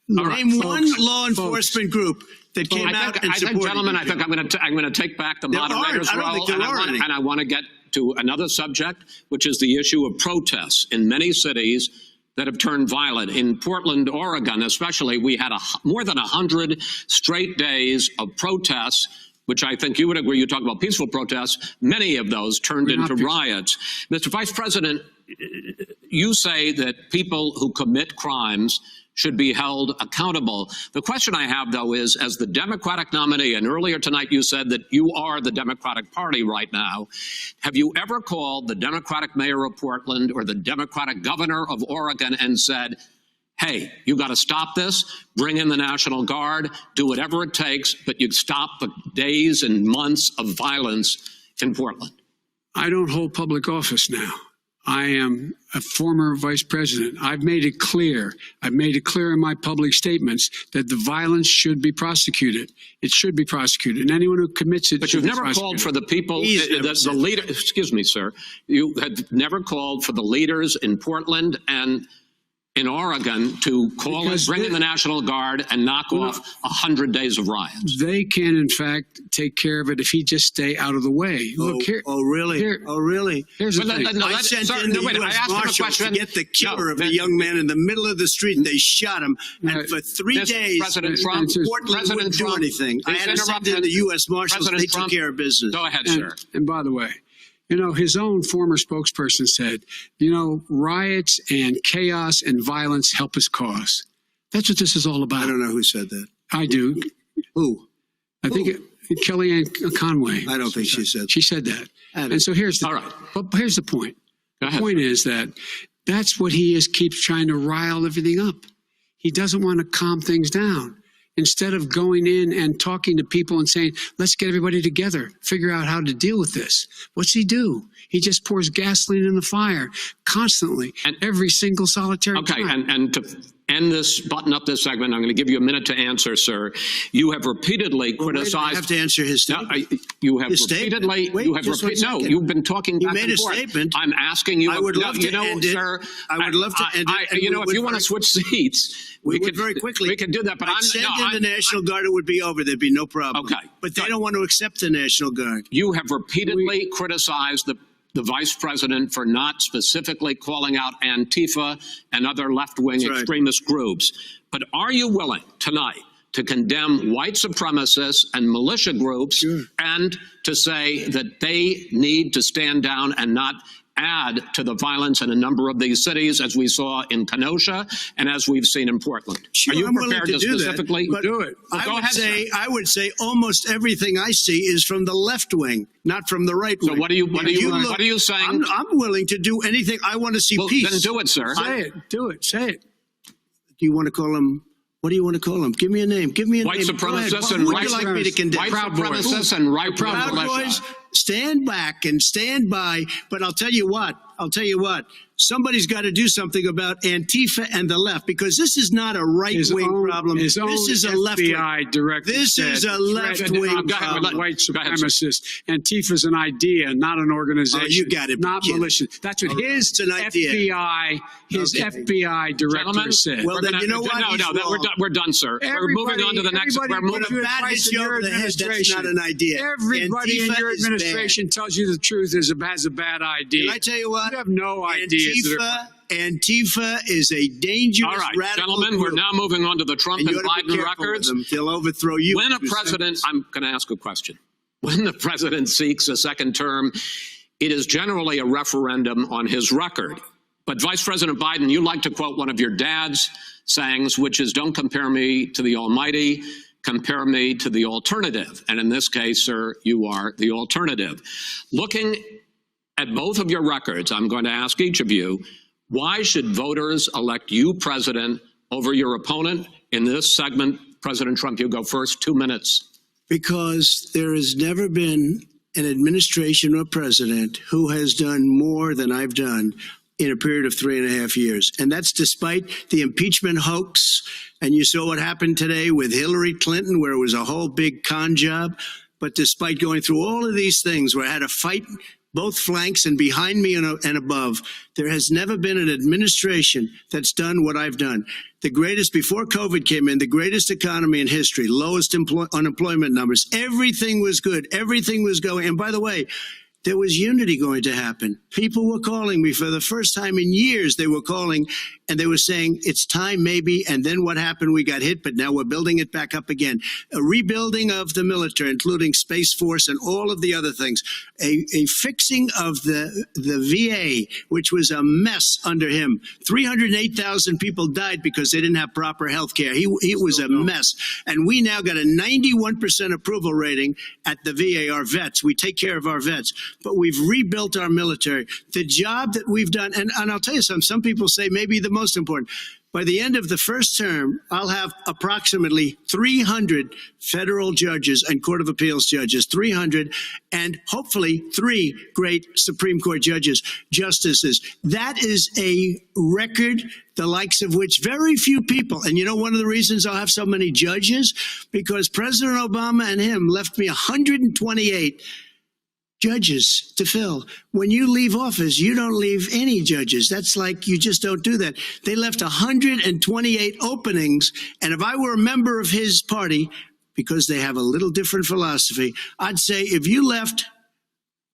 Speaker 5: Name one law enforcement group that came out and supported.
Speaker 6: Gentlemen, I think I'm going to take back the moderator's role, and I want to get to another subject, which is the issue of protests in many cities that have turned violent. In Portland, Oregon, especially, we had more than 100 straight days of protests, which I think you would agree. You talk about peaceful protests. Many of those turned into riots. Mr. Vice President, you say that people who commit crimes should be held accountable. The question I have, though, is as the Democratic nominee, and earlier tonight you said that you are the Democratic Party right now, have you ever called the Democratic mayor of Portland or the Democratic governor of Oregon and said, hey, you got to stop this, bring in the National Guard, do whatever it takes, but you stop the days and months of violence in Portland?
Speaker 4: I don't hold public office now. I am a former vice president. I've made it clear. I've made it clear in my public statements that the violence should be prosecuted. It should be prosecuted, and anyone who commits it.
Speaker 6: But you've never called for the people, the leader. Excuse me, sir. You had never called for the leaders in Portland and in Oregon to bring in the National Guard and knock off 100 days of riots.
Speaker 4: They can, in fact, take care of it if he just stay out of the way. Look here.
Speaker 5: Oh, really? Oh, really?
Speaker 4: Here's the thing.
Speaker 5: I sent in the U.S. Marshals to get the killer of a young man in the middle of the street, and they shot him. And for 3 days,
Speaker 6: President Trump,
Speaker 5: Portland wouldn't do anything. I had to send in the U.S. Marshals. They took care of business.
Speaker 6: Go ahead, sir.
Speaker 4: And by the way, you know, his own former spokesperson said, you know, riots and chaos and violence help his cause. That's what this is all about.
Speaker 5: I don't know who said that.
Speaker 4: I do.
Speaker 5: Who?
Speaker 4: I think Kellyanne Conway.
Speaker 5: I don't think she said that.
Speaker 4: She said that. And so here's the, but here's the point. The point is that that's what he keeps trying to rile everything up. He doesn't want to calm things down. Instead of going in and talking to people and saying, let's get everybody together, figure out how to deal with this. What's he do? He just pours gasoline in the fire constantly, and every single solitary time.
Speaker 6: And to end this, button up this segment, I'm going to give you a minute to answer, sir. You have repeatedly criticized.
Speaker 5: I have to answer his statement.
Speaker 6: You have repeatedly. You've been talking back and forth.
Speaker 5: You made a statement.
Speaker 6: I'm asking you.
Speaker 5: I would love to end it.
Speaker 6: Sir,
Speaker 5: I would love to end it.
Speaker 6: You know, if you want to switch seats,
Speaker 5: we could very quickly.
Speaker 6: We can do that. But I'm
Speaker 5: send in the National Guard. It would be over. There'd be no problem.
Speaker 6: Okay.
Speaker 5: But they don't want to accept the National Guard.
Speaker 6: You have repeatedly criticized the vice president for not specifically calling out Antifa and other left-wing extremist groups. But are you willing tonight to condemn white supremacists and militia groups and to say that they need to stand down and not add to the violence in a number of these cities, as we saw in Kenosha and as we've seen in Portland?
Speaker 5: Sure,
Speaker 6: are you
Speaker 5: I'm
Speaker 6: prepared
Speaker 5: to do
Speaker 6: specifically
Speaker 5: do it? I would say almost everything I see is from the left wing, not from the right wing.
Speaker 6: So what are you saying?
Speaker 5: I'm willing to do anything. I want to see peace.
Speaker 6: Then do it, sir.
Speaker 4: Say it. Do it. Say it.
Speaker 5: Do you want to call him? What do you want to call him? Give me a name. Give me a name.
Speaker 6: White supremacists and
Speaker 5: white supremacists
Speaker 6: and right
Speaker 5: Proud Boys. Stand back and stand by. But I'll tell you what. Somebody's got to do something about Antifa and the left, because this is not a right-wing problem. This is a left-wing. This is a left-wing problem.
Speaker 4: White supremacists. Antifa's an idea, not an organization.
Speaker 5: Oh, you got it.
Speaker 4: Not militia. That's what his FBI director said.
Speaker 5: Well, then you know what?
Speaker 6: No, we're done, sir. We're moving on to the next.
Speaker 5: We're moving on. That's not an idea.
Speaker 4: Everybody in your administration tells you the truth has a bad idea.
Speaker 5: Can I tell you what?
Speaker 4: You have no idea.
Speaker 5: Antifa is a dangerous, radical
Speaker 6: gentlemen,
Speaker 5: group.
Speaker 6: We're now moving on to the Trump and Biden records.
Speaker 5: They'll overthrow you.
Speaker 6: When a president, I'm going to ask a question. When the president seeks a second term, it is generally a referendum on his record. But Vice President Biden, you like to quote one of your dad's sayings, which is, don't compare me to the almighty, compare me to the alternative. And in this case, sir, you are the alternative. Looking at both of your records, I'm going to ask each of you, why should voters elect you president over your opponent? In this segment, President Trump, you go first, 2 minutes.
Speaker 5: Because there has never been an administration or president who has done more than I've done in a period of 3.5 years. And that's despite the impeachment hoax. And you saw what happened today with Hillary Clinton, where it was a whole big con job. But despite going through all of these things, where I had to fight both flanks and behind me and above. There has never been an administration that's done what I've done. The greatest, before COVID came in, the greatest economy in history, lowest unemployment numbers. Everything was good. Everything was going. And by the way, there was unity going to happen. People were calling me for the first time in years. They were calling and they were saying, it's time maybe. And then what happened? We got hit, but now we're building it back up again. A rebuilding of the military, including Space Force and all of the other things. A fixing of the VA, which was a mess under him. 308,000 people died because they didn't have proper health care. He was a mess. And we now got a 91% approval rating at the VA, our vets. We take care of our vets. But we've rebuilt our military. The job that we've done, and I'll tell you something, some people say maybe the most important. By the end of the first term, I'll have approximately 300 federal judges and Court of Appeals judges, 300, and hopefully 3 great Supreme Court justices. That is a record, the likes of which very few people, and you know one of the reasons I'll have so many judges? Because President Obama and him left me 128 judges to fill. When you leave office, you don't leave any judges. That's like, you just don't do that. They left 128 openings. And if I were a member of his party, because they have a little different philosophy, I'd say if you left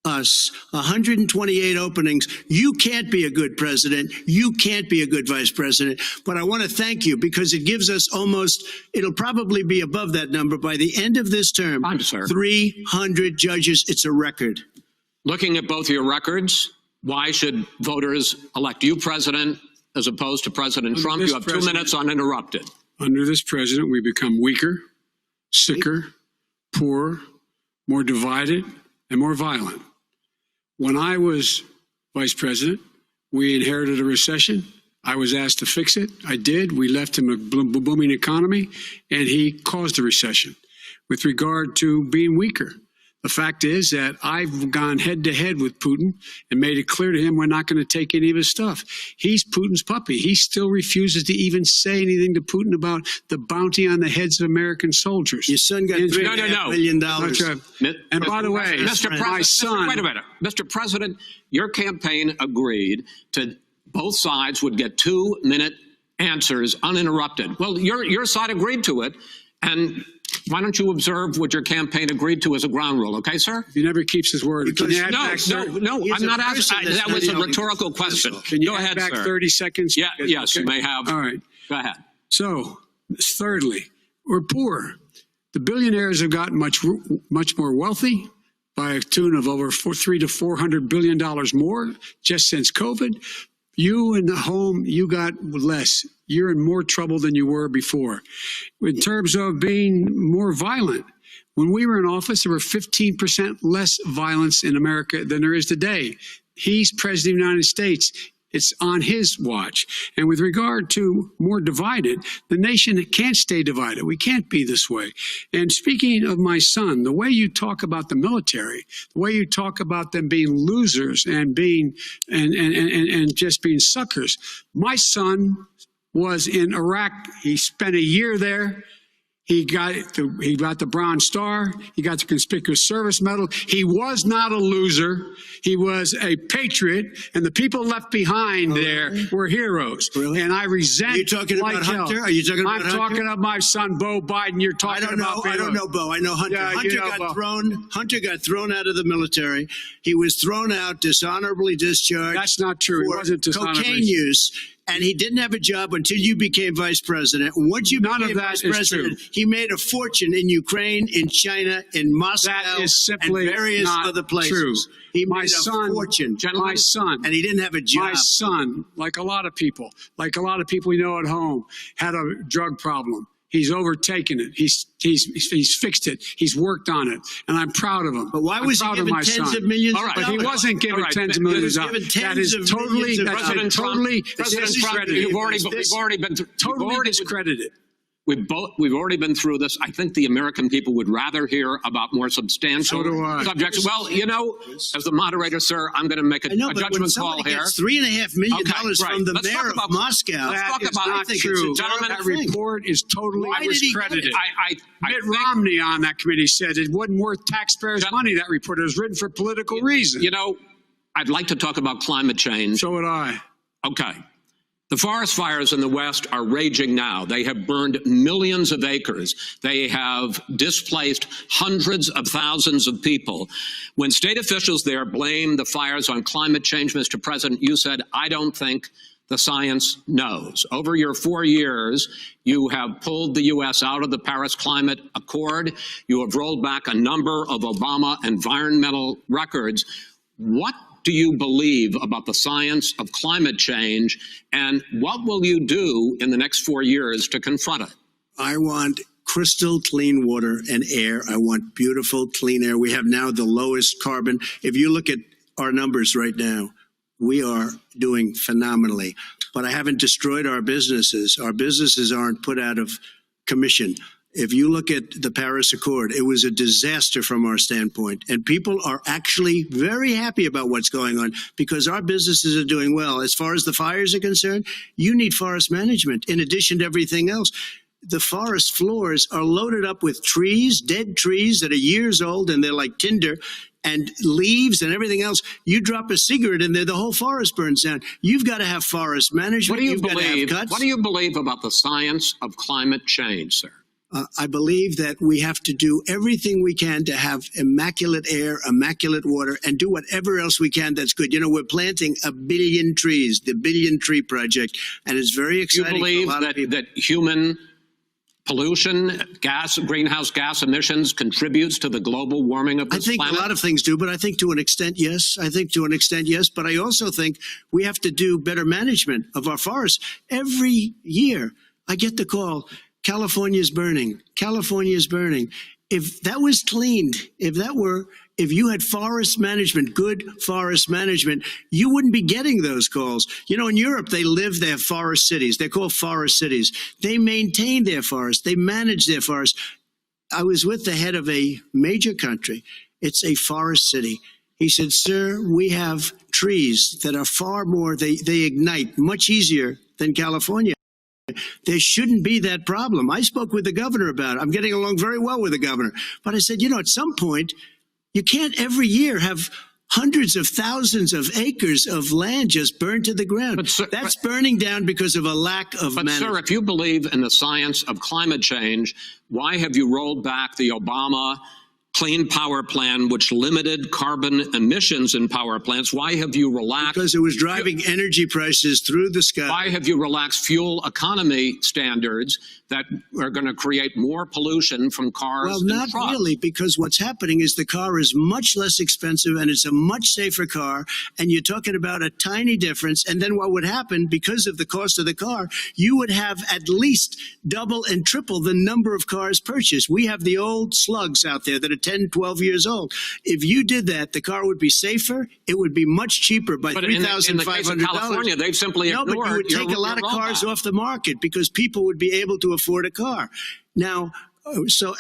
Speaker 5: us 128 openings, you can't be a good president. You can't be a good vice president. But I want to thank you because it gives us it'll probably be above that number by the end of this term. 300 judges. It's a record.
Speaker 6: Looking at both your records, why should voters elect you president as opposed to President Trump? You have 2 minutes uninterrupted.
Speaker 4: Under this president, we become weaker, sicker, poorer, more divided, and more violent. When I was vice president, we inherited a recession. I was asked to fix it. I did. We left him a booming economy, and he caused a recession. With regard to being weaker, the fact is that I've gone head-to-head with Putin and made it clear to him we're not going to take any of his stuff. He's Putin's puppy. He still refuses to even say anything to Putin about the bounty on the heads of American soldiers.
Speaker 5: Your son got $3.5 million.
Speaker 4: And by the way, my son...
Speaker 6: Wait a minute. Mr. President, your campaign agreed to both sides would get 2-minute answers uninterrupted. Well, your side agreed to it, and... why don't you observe what your campaign agreed to as a ground rule, okay, sir?
Speaker 4: He never keeps his word.
Speaker 6: No, I'm not asking. That was a rhetorical question.
Speaker 4: Can you
Speaker 6: go ahead,
Speaker 4: back
Speaker 6: sir.
Speaker 4: 30 seconds?
Speaker 6: Yeah, yes,
Speaker 4: okay.
Speaker 6: You may have.
Speaker 4: All right.
Speaker 6: Go ahead.
Speaker 4: So, thirdly, we're poor. The billionaires have gotten much more wealthy by a tune of over $300 to $400 billion more just since COVID. You in the home, you got less. You're in more trouble than you were before. In terms of being more violent, when we were in office, there were 15% less violence in America than there is today. He's president of the United States. It's on his watch. And with regard to more divided, the nation can't stay divided. We can't be this way. And speaking of my son, the way you talk about the military, the way you talk about them being losers and being and just being suckers. My son was in Iraq. He spent a year there. He got the Bronze Star. He got the Conspicuous Service Medal. He was not a loser. He was a patriot, and the people left behind there were heroes.
Speaker 5: Really?
Speaker 4: And I resent.
Speaker 5: Are you talking about Hunter? Are you talking about Hunter?
Speaker 4: I'm talking about my son, Bo Biden. You're talking about.
Speaker 5: I don't know Bo. I know Hunter.
Speaker 4: Yeah,
Speaker 5: Hunter got thrown out of the military. He was thrown out, dishonorably discharged.
Speaker 4: That's not true. He wasn't dishonorably.
Speaker 5: Cocaine use. And he didn't have a job until you became vice president. Once you became vice president, he made a fortune in Ukraine, in China, in Moscow,
Speaker 4: that is simply
Speaker 5: and various
Speaker 4: not
Speaker 5: other places.
Speaker 4: True.
Speaker 5: He made a fortune.
Speaker 4: My son,
Speaker 5: and he didn't have a job.
Speaker 4: My son, like a lot of people we know at home, had a drug problem. He's overtaken it. He's fixed it. He's worked on it, and I'm proud of him.
Speaker 5: But why was he given tens of millions?
Speaker 6: All right.
Speaker 4: But he wasn't given tens of millions. That is totally
Speaker 6: President Trump. You've already been
Speaker 4: totally discredited.
Speaker 6: We've already been through this. I think the American people would rather hear about more substantial
Speaker 4: So do I.
Speaker 6: subjects. Well, you know, as the moderator, sir, I'm going to make a judgment call here.
Speaker 5: $3.5 million from the
Speaker 6: Let's
Speaker 5: mayor of Moscow.
Speaker 6: Let's talk about
Speaker 4: Not true.
Speaker 6: Gentlemen,
Speaker 4: That report is totally
Speaker 5: Why did he get
Speaker 4: discredited.
Speaker 5: it?
Speaker 4: Mitt Romney on that committee said it wasn't worth taxpayers' money. That report was written for political reasons.
Speaker 6: you know, I'd like to talk about climate change.
Speaker 4: So would I.
Speaker 6: Okay. The forest fires in the West are raging now. They have burned millions of acres. They have displaced hundreds of thousands of people. When state officials there blame the fires on climate change, Mr. President, you said, I don't think the science knows. Over your 4 years, you have pulled the U.S. out of the Paris Climate Accord. You have rolled back a number of Obama environmental records. What do you believe about the science of climate change, and what will you do in the next 4 years to confront it?
Speaker 5: I want crystal clean water and air. I want beautiful clean air. We have now the lowest carbon. If you look at our numbers right now, we are doing phenomenally. But I haven't destroyed our businesses. Our businesses aren't put out of commission. If you look at the Paris Accord, it was a disaster from our standpoint. And people are actually very happy about what's going on because our businesses are doing well. As far as the fires are concerned, you need forest management in addition to everything else. The forest floors are loaded up with trees, dead trees that are years old, and they're like tinder, and leaves and everything else. You drop a cigarette in there, the whole forest burns down. You've got to have forest management.
Speaker 6: What do you believe about the science of climate change, sir?
Speaker 5: I believe that we have to do everything we can to have immaculate air, immaculate water, and do whatever else we can that's good. You know, we're planting 1 billion trees, the Billion Tree Project, and it's very exciting.
Speaker 6: You believe
Speaker 5: for a lot of people.
Speaker 6: that human pollution, greenhouse gas emissions contributes to the global warming of this planet?
Speaker 5: I think a lot of things do, but I think to an extent, yes. I think to an extent, yes. But I also think we have to do better management of our forests. Every year, I get the call, California's burning. California is burning. If that was cleaned, if you had forest management, good forest management, you wouldn't be getting those calls. You know, in Europe, they have forest cities. They're called forest cities. They maintain their forests. They manage their forests. I was with the head of a major country. It's a forest city. He said, sir, we have trees that are far more, they ignite much easier than California. There shouldn't be that problem. I spoke with the governor about it. I'm getting along very well with the governor. But I said, you know, at some point, you can't every year have hundreds of thousands of acres of land just burned to the ground. That's burning down because of a lack of management.
Speaker 6: Sir, if you believe in the science of climate change, why have you rolled back the Obama Clean Power Plan, which limited carbon emissions in power plants? Why have you relaxed?
Speaker 5: Because it was driving energy prices through the sky.
Speaker 6: Why have you relaxed fuel economy standards that are going to create more pollution from cars
Speaker 5: Well,
Speaker 6: and
Speaker 5: not
Speaker 6: trucks?
Speaker 5: really, because what's happening is the car is much less expensive and it's a much safer car. And you're talking about a tiny difference. And then what would happen, because of the cost of the car, you would have at least double and triple the number of cars purchased. We have the old slugs out there that are 10, 12 years old. If you did that, the car would be safer. It would be much cheaper by $3,500.
Speaker 6: In the case of California, they've simply ignored.
Speaker 5: No, but you would take a lot of cars off the market because people would be able to afford a car. Now,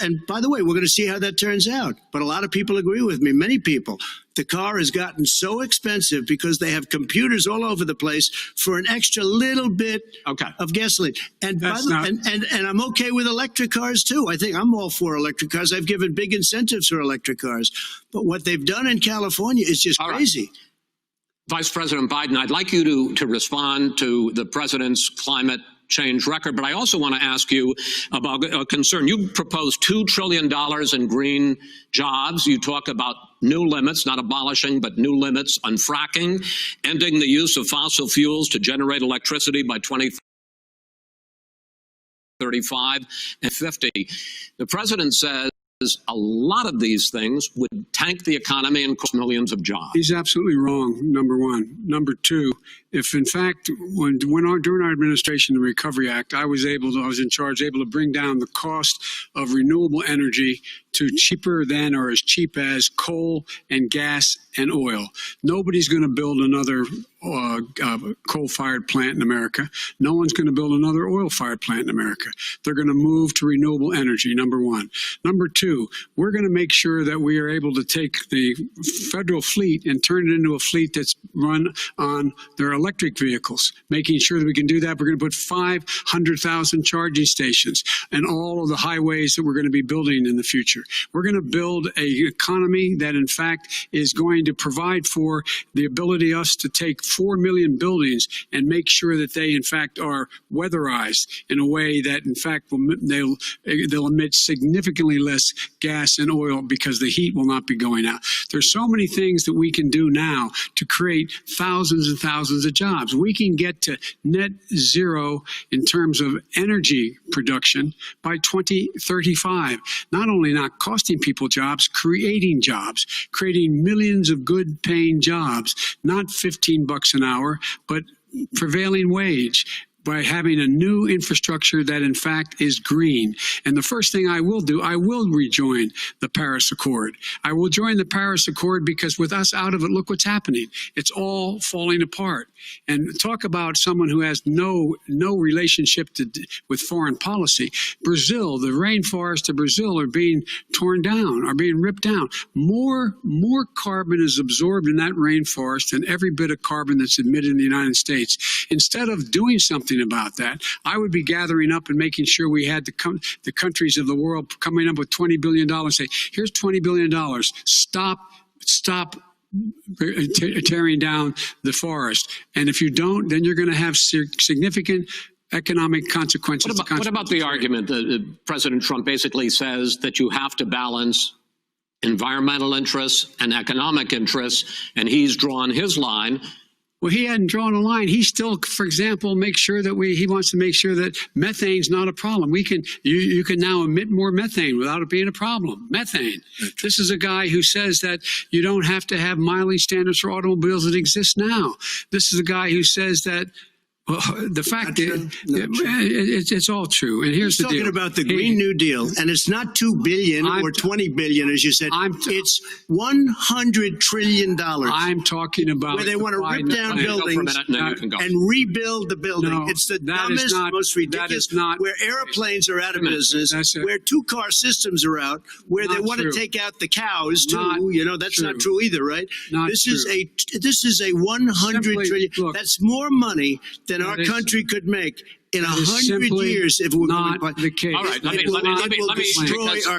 Speaker 5: and by the way, we're going to see how that turns out. But a lot of people agree with me, many people. The car has gotten so expensive because they have computers all over the place for an extra little bit of gasoline. And and I'm okay with electric cars too. I think I'm all for electric cars. I've given big incentives for electric cars. But what they've done in California is just crazy.
Speaker 6: Vice President Biden, I'd like you to respond to the president's climate change record, but I also want to ask you about a concern. You proposed $2 trillion in green jobs. You talk about new limits, not abolishing, but new limits on fracking, ending the use of fossil fuels to generate electricity by 2035 and 50. The president says a lot of these things would tank the economy and cost millions of jobs.
Speaker 4: He's absolutely wrong, number one. Number two, if in fact, during our administration, the Recovery Act, I was in charge, able to bring down the cost of renewable energy to cheaper than or as cheap as coal and gas and oil. Nobody's going to build another coal-fired plant in America. No one's going to build another oil-fired plant in America. They're going to move to renewable energy, number one. Number two, we're going to make sure that we are able to take the federal fleet and turn it into a fleet that's run on their electric vehicles. Making sure that we can do that, we're going to put 500,000 charging stations and all of the highways that we're going to be building in the future. We're going to build an economy that, in fact, is going to provide for the ability us to take 4 million buildings and make sure that they, in fact, are weatherized in a way that, in fact, they'll emit significantly less gas and oil because the heat will not be going out. There's so many things that we can do now to create thousands and thousands of jobs. We can get to net zero in terms of energy production by 2035. Not only not costing people jobs, creating millions of good paying jobs, not $15 an hour, but prevailing wage, by having a new infrastructure that, in fact, is green. And the first thing I will do, I will rejoin the Paris Accord. I will join the Paris Accord because with us out of it, look what's happening. It's all falling apart. And talk about someone who has no relationship with foreign policy. Brazil, the rainforests of Brazil are being torn down, are being ripped down. More carbon is absorbed in that rainforest than every bit of carbon that's emitted in the United States. Instead of doing something about that, I would be gathering up and making sure we had the countries of the world coming up with $20 billion. Say, here's $20 billion. Stop tearing down the forest. And if you don't, then you're going to have significant economic consequences.
Speaker 6: What about the argument that President Trump basically says that you have to balance environmental interests and economic interests, and he's drawn his line?
Speaker 4: Well, he hadn't drawn a line. He still, for example, he wants to make sure that methane's not a problem. You can now emit more methane without it being a problem. Methane. This is a guy who says that you don't have to have mileage standards for automobiles that exist now. This is a guy who says that the fact is, it's all true. And here's the deal.
Speaker 5: He's talking about the Green New Deal, and it's not $2 billion or $20 billion, as you said. It's $100 trillion.
Speaker 4: I'm talking about
Speaker 5: where they want to rip down buildings and rebuild the building. No, it's the dumbest, most ridiculous. Where airplanes are out of business, where two-car systems are out, where they want to take out the cows too. That's not true either, right? This is a $100 trillion. Look, that's more money than our country could make in 100 years if it were
Speaker 4: not the case.
Speaker 6: All right, let me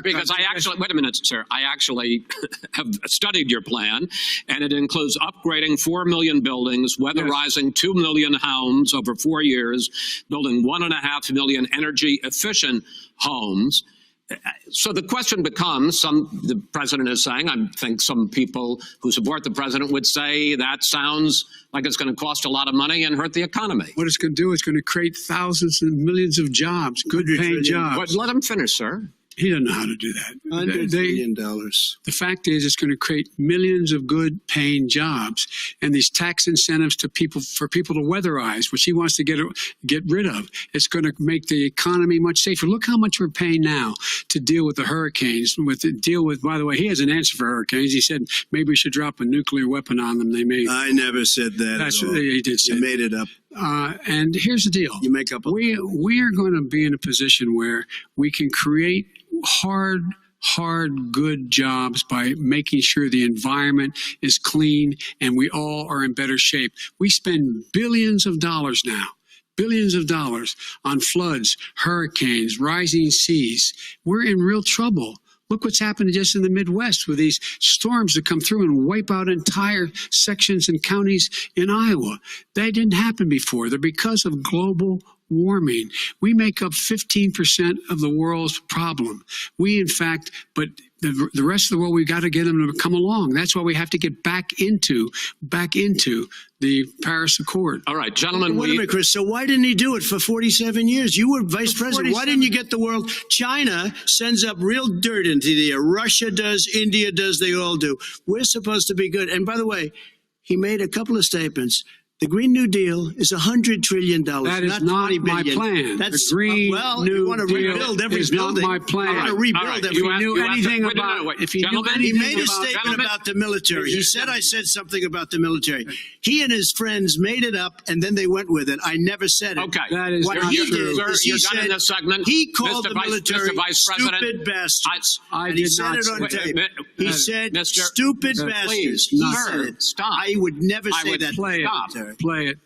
Speaker 6: because I actually, wait a minute, sir. I actually have studied your plan, and it includes upgrading 4 million buildings, weatherizing 2 million homes over 4 years, building 1.5 million energy efficient homes. So the question becomes, the president is saying, I think some people who support the president would say that sounds like it's going to cost a lot of money and hurt the economy.
Speaker 4: What it's going to do is going to create thousands and millions of jobs, good paying jobs.
Speaker 6: But let him finish, sir.
Speaker 4: He doesn't know how to do that.
Speaker 5: $100 billion.
Speaker 4: The fact is, it's going to create millions of good-paying jobs, and these tax incentives for people to weatherize, which he wants to get rid of. It's going to make the economy much safer. Look how much we're paying now to deal with the hurricanes. By the way, he has an answer for hurricanes. He said maybe we should drop a nuclear weapon on them.
Speaker 5: I never said that.
Speaker 4: That's what he did say.
Speaker 5: You made it up.
Speaker 4: And here's the deal.
Speaker 5: You make up.
Speaker 4: We are going to be in a position where we can create hard, good jobs by making sure the environment is clean and we all are in better shape. We spend billions of dollars now on floods, hurricanes, rising seas. We're in real trouble. Look what's happened just in the Midwest with these storms that come through and wipe out entire sections and counties in Iowa. That didn't happen before. They're because of global warming. We make up 15% of the world's problem. But the rest of the world, we've got to get them to come along. That's why we have to get back into the Paris Accord.
Speaker 6: All right, gentlemen.
Speaker 5: Wait a minute, Chris. So why didn't he do it for 47 years? You were vice president. Why didn't you get the world? China sends up real dirt into the air. Russia does. India does. They all do. We're supposed to be good. And by the way, he made a couple of statements. The Green New Deal is $100 trillion.
Speaker 4: That is
Speaker 5: not
Speaker 4: not my plan.
Speaker 5: That's
Speaker 4: the Green
Speaker 5: well,
Speaker 4: New
Speaker 5: you want to
Speaker 4: Deal
Speaker 5: rebuild every
Speaker 4: is
Speaker 5: building.
Speaker 4: not my plan.
Speaker 5: I want to rebuild every.
Speaker 4: If you knew anything about, if you knew
Speaker 5: He
Speaker 4: anything
Speaker 5: made a
Speaker 4: about,
Speaker 5: statement about the military. He said I said something about the military. He and his friends made it up, and then they went with it. I never said it.
Speaker 6: Okay.
Speaker 4: That is
Speaker 5: What
Speaker 4: not
Speaker 5: he
Speaker 4: true.
Speaker 5: did is he
Speaker 6: You're done in
Speaker 5: said
Speaker 6: this segment.
Speaker 5: he called
Speaker 6: Mr.
Speaker 5: the
Speaker 6: Vice-
Speaker 5: military
Speaker 6: Mr. Vice President,
Speaker 5: stupid bastards.
Speaker 4: I
Speaker 5: and he
Speaker 4: did
Speaker 5: said
Speaker 4: not
Speaker 5: it on
Speaker 4: say-
Speaker 5: tape. He said
Speaker 6: Mr.
Speaker 5: stupid
Speaker 4: Please,
Speaker 5: bastards. He
Speaker 6: sir,
Speaker 5: said it.
Speaker 6: stop.
Speaker 5: I would never
Speaker 6: I
Speaker 5: say
Speaker 6: would
Speaker 5: that.
Speaker 4: Play
Speaker 6: Stop.
Speaker 4: it. Play it.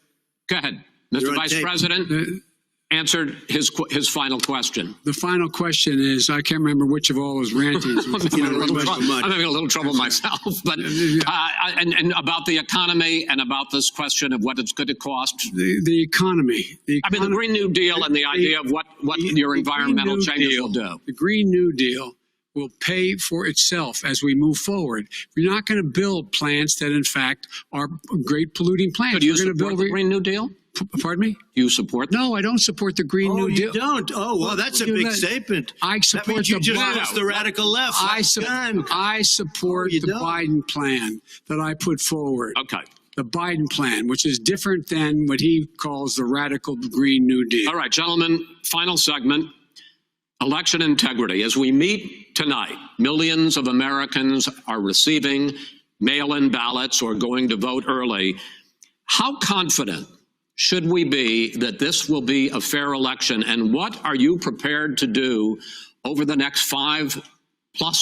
Speaker 6: Go ahead.
Speaker 5: You're
Speaker 6: Mr.
Speaker 5: on
Speaker 6: Vice
Speaker 5: tape.
Speaker 6: President answered his final question.
Speaker 4: The final question is, I can't remember which of all his rantings.
Speaker 6: I'm having a little trouble myself, but and about the economy and about this question of what it's going to cost.
Speaker 4: The economy.
Speaker 6: I mean, the Green New Deal and the idea of what your environmental
Speaker 4: Green New
Speaker 6: changes
Speaker 4: Deal,
Speaker 6: will do.
Speaker 4: The Green New Deal will pay for itself as we move forward. We're not going to build plants that, in fact, are great polluting plants.
Speaker 6: So do you
Speaker 4: We're going to
Speaker 6: support
Speaker 4: build
Speaker 6: the Green New Deal?
Speaker 4: Pardon me?
Speaker 6: Do you support?
Speaker 4: No, I don't support the Green
Speaker 5: Oh,
Speaker 4: New
Speaker 5: you
Speaker 4: Deal.
Speaker 5: don't? Oh, well, that's a
Speaker 4: You
Speaker 5: big
Speaker 4: let-
Speaker 5: statement.
Speaker 4: I
Speaker 5: That
Speaker 4: support
Speaker 5: means you
Speaker 4: the
Speaker 5: just
Speaker 4: Biden.
Speaker 5: lost the radical left.
Speaker 4: I support
Speaker 5: Oh, you
Speaker 4: the
Speaker 5: don't?
Speaker 4: Biden plan that I put forward.
Speaker 6: Okay.
Speaker 4: The Biden plan, which is different than what he calls the radical Green New Deal.
Speaker 6: All right, gentlemen, final segment. Election integrity. As we meet tonight, millions of Americans are receiving mail-in ballots or going to vote early. How confident should we be that this will be a fair election? And what are you prepared to do over the next 5+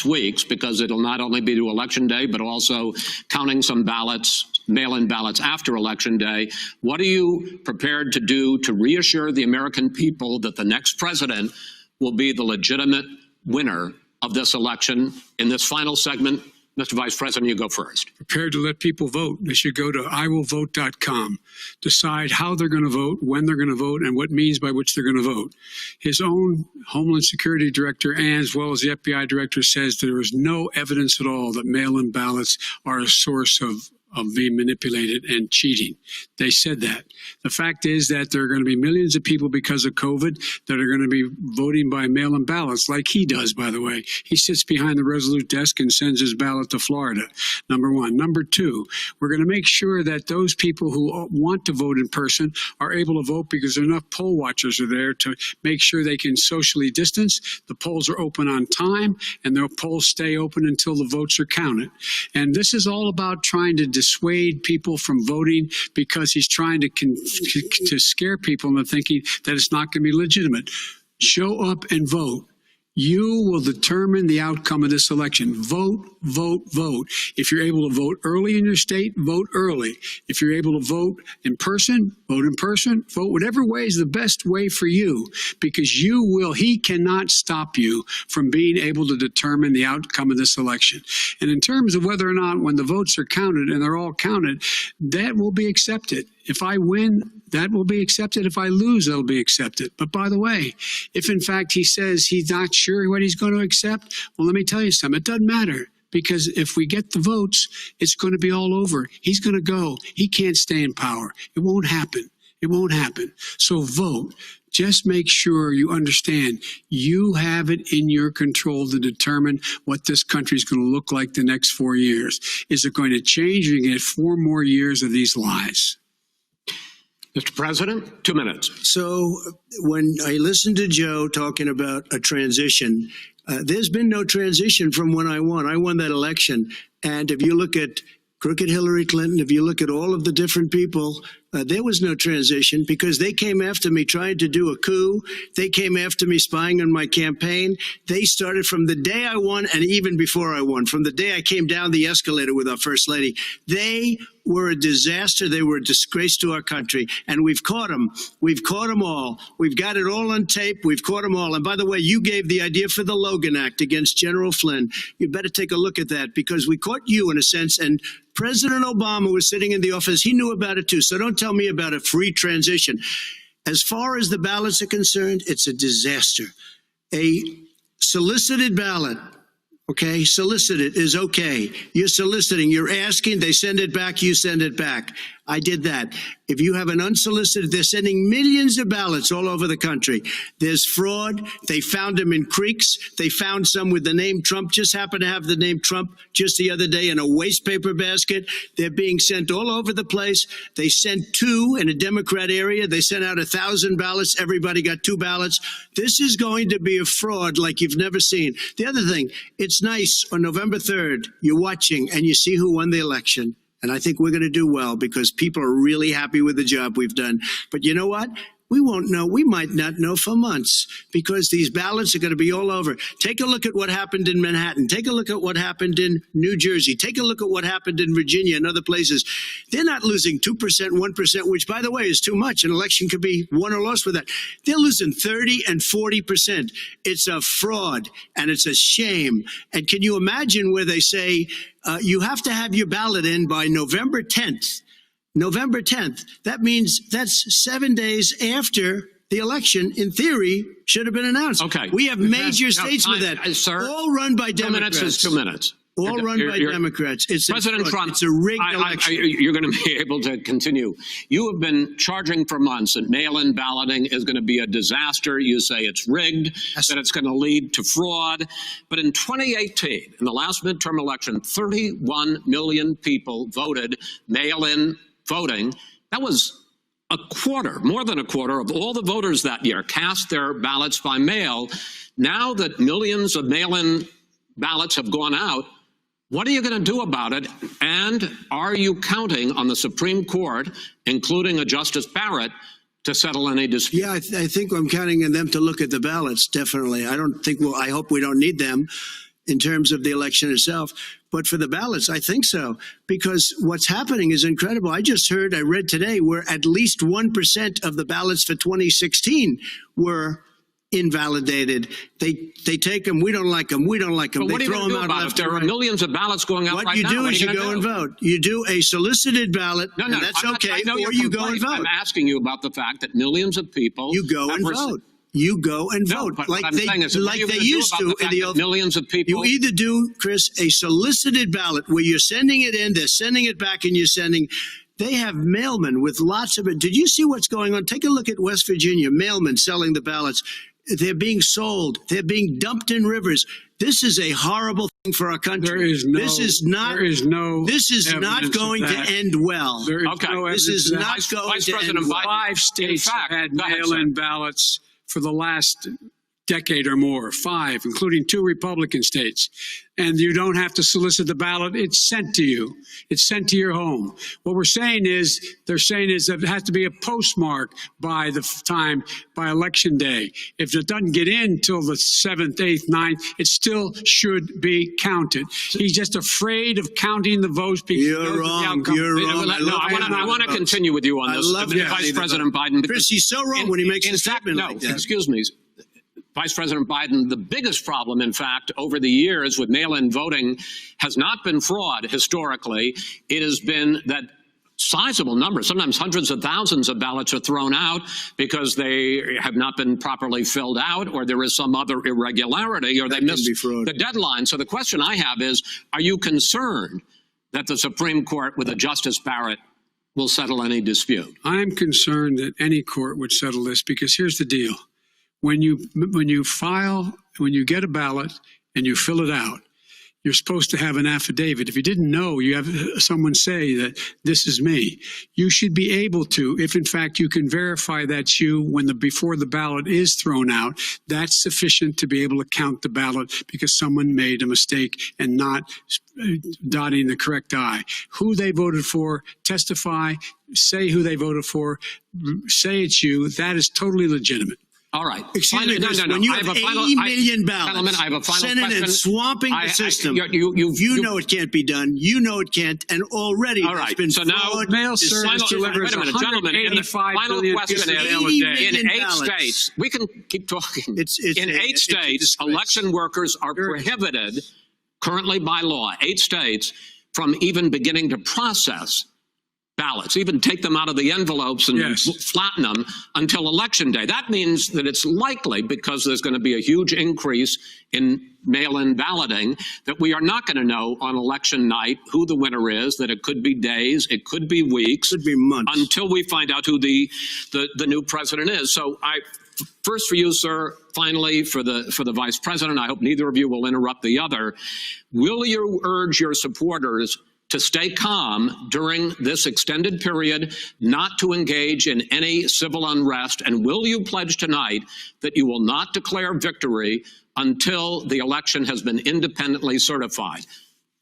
Speaker 6: weeks? Because it'll not only be to Election Day, but also counting some ballots, mail-in ballots after Election Day. What are you prepared to do to reassure the American people that the next president will be the legitimate winner of this election? In this final segment, Mr. Vice President, you go first.
Speaker 4: Prepared to let people vote. They should go to iwillvote.com, decide how they're going to vote, when they're going to vote, and what means by which they're going to vote. His own Homeland Security Director, and as well as the FBI Director, says there is no evidence at all that mail-in ballots are a source of being manipulated and cheating. They said that. The fact is that there are going to be millions of people because of COVID that are going to be voting by mail-in ballots, like he does, by the way. He sits behind the Resolute desk and sends his ballot to Florida, number one. Number two, we're going to make sure that those people who want to vote in person are able to vote because enough poll watchers are there to make sure they can socially distance. The polls are open on time, and the polls stay open until the votes are counted. And this is all about trying to dissuade people from voting because he's trying to scare people into thinking that it's not going to be legitimate. Show up and vote. You will determine the outcome of this election. Vote, vote, vote. If you're able to vote early in your state, vote early. If you're able to vote in person, vote in person. Vote whatever way is the best way for you, because he cannot stop you from being able to determine the outcome of this election. And in terms of whether or not when the votes are counted, and they're all counted, that will be accepted. If I win, that will be accepted. If I lose, that'll be accepted. But by the way, if in fact he says he's not sure what he's going to accept, well, let me tell you something. It doesn't matter, because if we get the votes, it's going to be all over. He's going to go. He can't stay in power. It won't happen. It won't happen. So vote. Just make sure you understand you have it in your control to determine what this country is going to look like the next 4 years. Is it going to change, or are you going to get 4 more years of these lies?
Speaker 6: Mr. President, 2 minutes.
Speaker 5: So when I listened to Joe talking about a transition, there's been no transition from when I won. I won that election. And if you look at crooked Hillary Clinton, if you look at all of the different people, there was no transition, because they came after me trying to do a coup. They came after me spying on my campaign. They started from the day I won, and even before I won, from the day I came down the escalator with our First Lady. They were a disaster. They were a disgrace to our country. And we've caught them. We've caught them all. We've got it all on tape. We've caught them all. And by the way, you gave the idea for the Logan Act against General Flynn. You better take a look at that, because we caught you in a sense. And President Obama was sitting in the office. He knew about it too. So don't tell me about a free transition. As far as the ballots are concerned, it's a disaster. A solicited ballot, okay, solicited is okay. You're soliciting, you're asking, they send it back, you send it back. I did that. If you have an unsolicited, they're sending millions of ballots all over the country. There's fraud. They found them in creeks. They found some with the name Trump, just happened to have the name Trump just the other day in a waste paper basket. They're being sent all over the place. They sent 2 in a Democrat area. They sent out 1,000 ballots. Everybody got 2 ballots. This is going to be a fraud like you've never seen. The other thing, it's nice on November 3rd, you're watching and you see who won the election. And I think we're going to do well because people are really happy with the job we've done. But you know what? We won't know. We might not know for months because these ballots are going to be all over. Take a look at what happened in Manhattan. Take a look at what happened in New Jersey. Take a look at what happened in Virginia and other places. They're not losing 2%, 1%, which, by the way, is too much. An election could be won or lost with that. They're losing 30 and 40%. It's a fraud, and it's a shame. And can you imagine where they say you have to have your ballot in by November 10th? November 10th. That means that's 7 days after the election, in theory, should have been announced.
Speaker 6: Okay.
Speaker 5: We have major states with that.
Speaker 6: Sir,
Speaker 5: all run by Democrats.
Speaker 6: 2 minutes is 2 minutes.
Speaker 5: All run by Democrats. It's
Speaker 6: President Trump,
Speaker 5: it's a rigged election.
Speaker 6: You're going to be able to continue. You have been charging for months that mail-in balloting is going to be a disaster. You say it's rigged, that it's going to lead to fraud. But in 2018, in the last midterm election, 31 million people voted mail-in voting. That was a quarter, more than a quarter of all the voters that year cast their ballots by mail. Now that millions of mail-in ballots have gone out, what are you going to do about it? And are you counting on the Supreme Court, including a Justice Barrett, to settle any dispute?
Speaker 5: Yeah, I think I'm counting on them to look at the ballots, definitely. I hope we don't need them in terms of the election itself. But for the ballots, I think so, because what's happening is incredible. I read today, where at least 1% of the ballots for 2016 were invalidated. They take them. We don't like them. We don't like them.
Speaker 6: But what
Speaker 5: they
Speaker 6: are you
Speaker 5: throw
Speaker 6: going to
Speaker 5: them
Speaker 6: do
Speaker 5: out
Speaker 6: about it? There are millions of ballots going out right now.
Speaker 5: What you do is you go and vote. You do a solicited ballot, and that's okay, or you go and vote.
Speaker 6: I'm asking you about the fact that millions of people.
Speaker 5: You go and vote. You go and vote,
Speaker 6: but
Speaker 5: like
Speaker 6: what I'm saying is,
Speaker 5: they used to in the old.
Speaker 6: Millions of people.
Speaker 5: You either do, Chris, a solicited ballot where you're sending it in, they're sending it back, and you're sending. They have mailmen with lots of it. Did you see what's going on? Take a look at West Virginia. Mailmen selling the ballots. They're being sold. They're being dumped in rivers. This is a horrible thing for our country. This is not going to end well.
Speaker 4: There is no evidence.
Speaker 5: This is not going to end well.
Speaker 4: 5 states have had mail-in ballots for the last decade or more, 5, including 2 Republican states. And you don't have to solicit the ballot. It's sent to you. It's sent to your home. What they're saying is that it has to be a postmark by election day. If it doesn't get in till the 7th, 8th, 9th, it still should be counted. He's just afraid of counting the votes.
Speaker 5: You're wrong. You're wrong.
Speaker 6: I want to continue with you on this. Vice President Biden.
Speaker 5: Chris, he's so wrong when he makes a statement like that.
Speaker 6: Excuse me. Vice President Biden, the biggest problem, in fact, over the years with mail-in voting has not been fraud historically. It has been that sizable numbers, sometimes hundreds of thousands of ballots are thrown out because they have not been properly filled out, or there is some other irregularity, or they missed the deadline. So the question I have is, are you concerned that the Supreme Court with a Justice Barrett will settle any dispute?
Speaker 4: I'm concerned that any court would settle this because here's the deal. When you get a ballot and you fill it out, you're supposed to have an affidavit. If you didn't know, you have someone say that this is me. You should be able to, if in fact you can verify that's you before the ballot is thrown out, that's sufficient to be able to count the ballot because someone made a mistake and not dotting the correct I. Who they voted for, testify, say who they voted for, say it's you. That is totally legitimate.
Speaker 6: All right.
Speaker 5: Excuse me, when you have 80 million ballots sending and swamping the system, you know it can't be done. You know it can't, and already
Speaker 6: it's
Speaker 5: been
Speaker 6: so now
Speaker 4: mail service delivers 185 billion
Speaker 6: question in 8 states. We can keep talking. In 8 states, election workers are prohibited currently by law, 8 states, from even beginning to process ballots, even take them out of the envelopes and flatten them until Election Day. That means that it's likely, because there's going to be a huge increase in mail-in balloting, that we are not going to know on election night who the winner is, that it could be days, it could be weeks,
Speaker 5: could be months,
Speaker 6: until we find out who the new president is. So first for you, sir, finally for the vice president, I hope neither of you will interrupt the other. Will you urge your supporters to stay calm during this extended period, not to engage in any civil unrest? And will you pledge tonight that you will not declare victory until the election has been independently certified?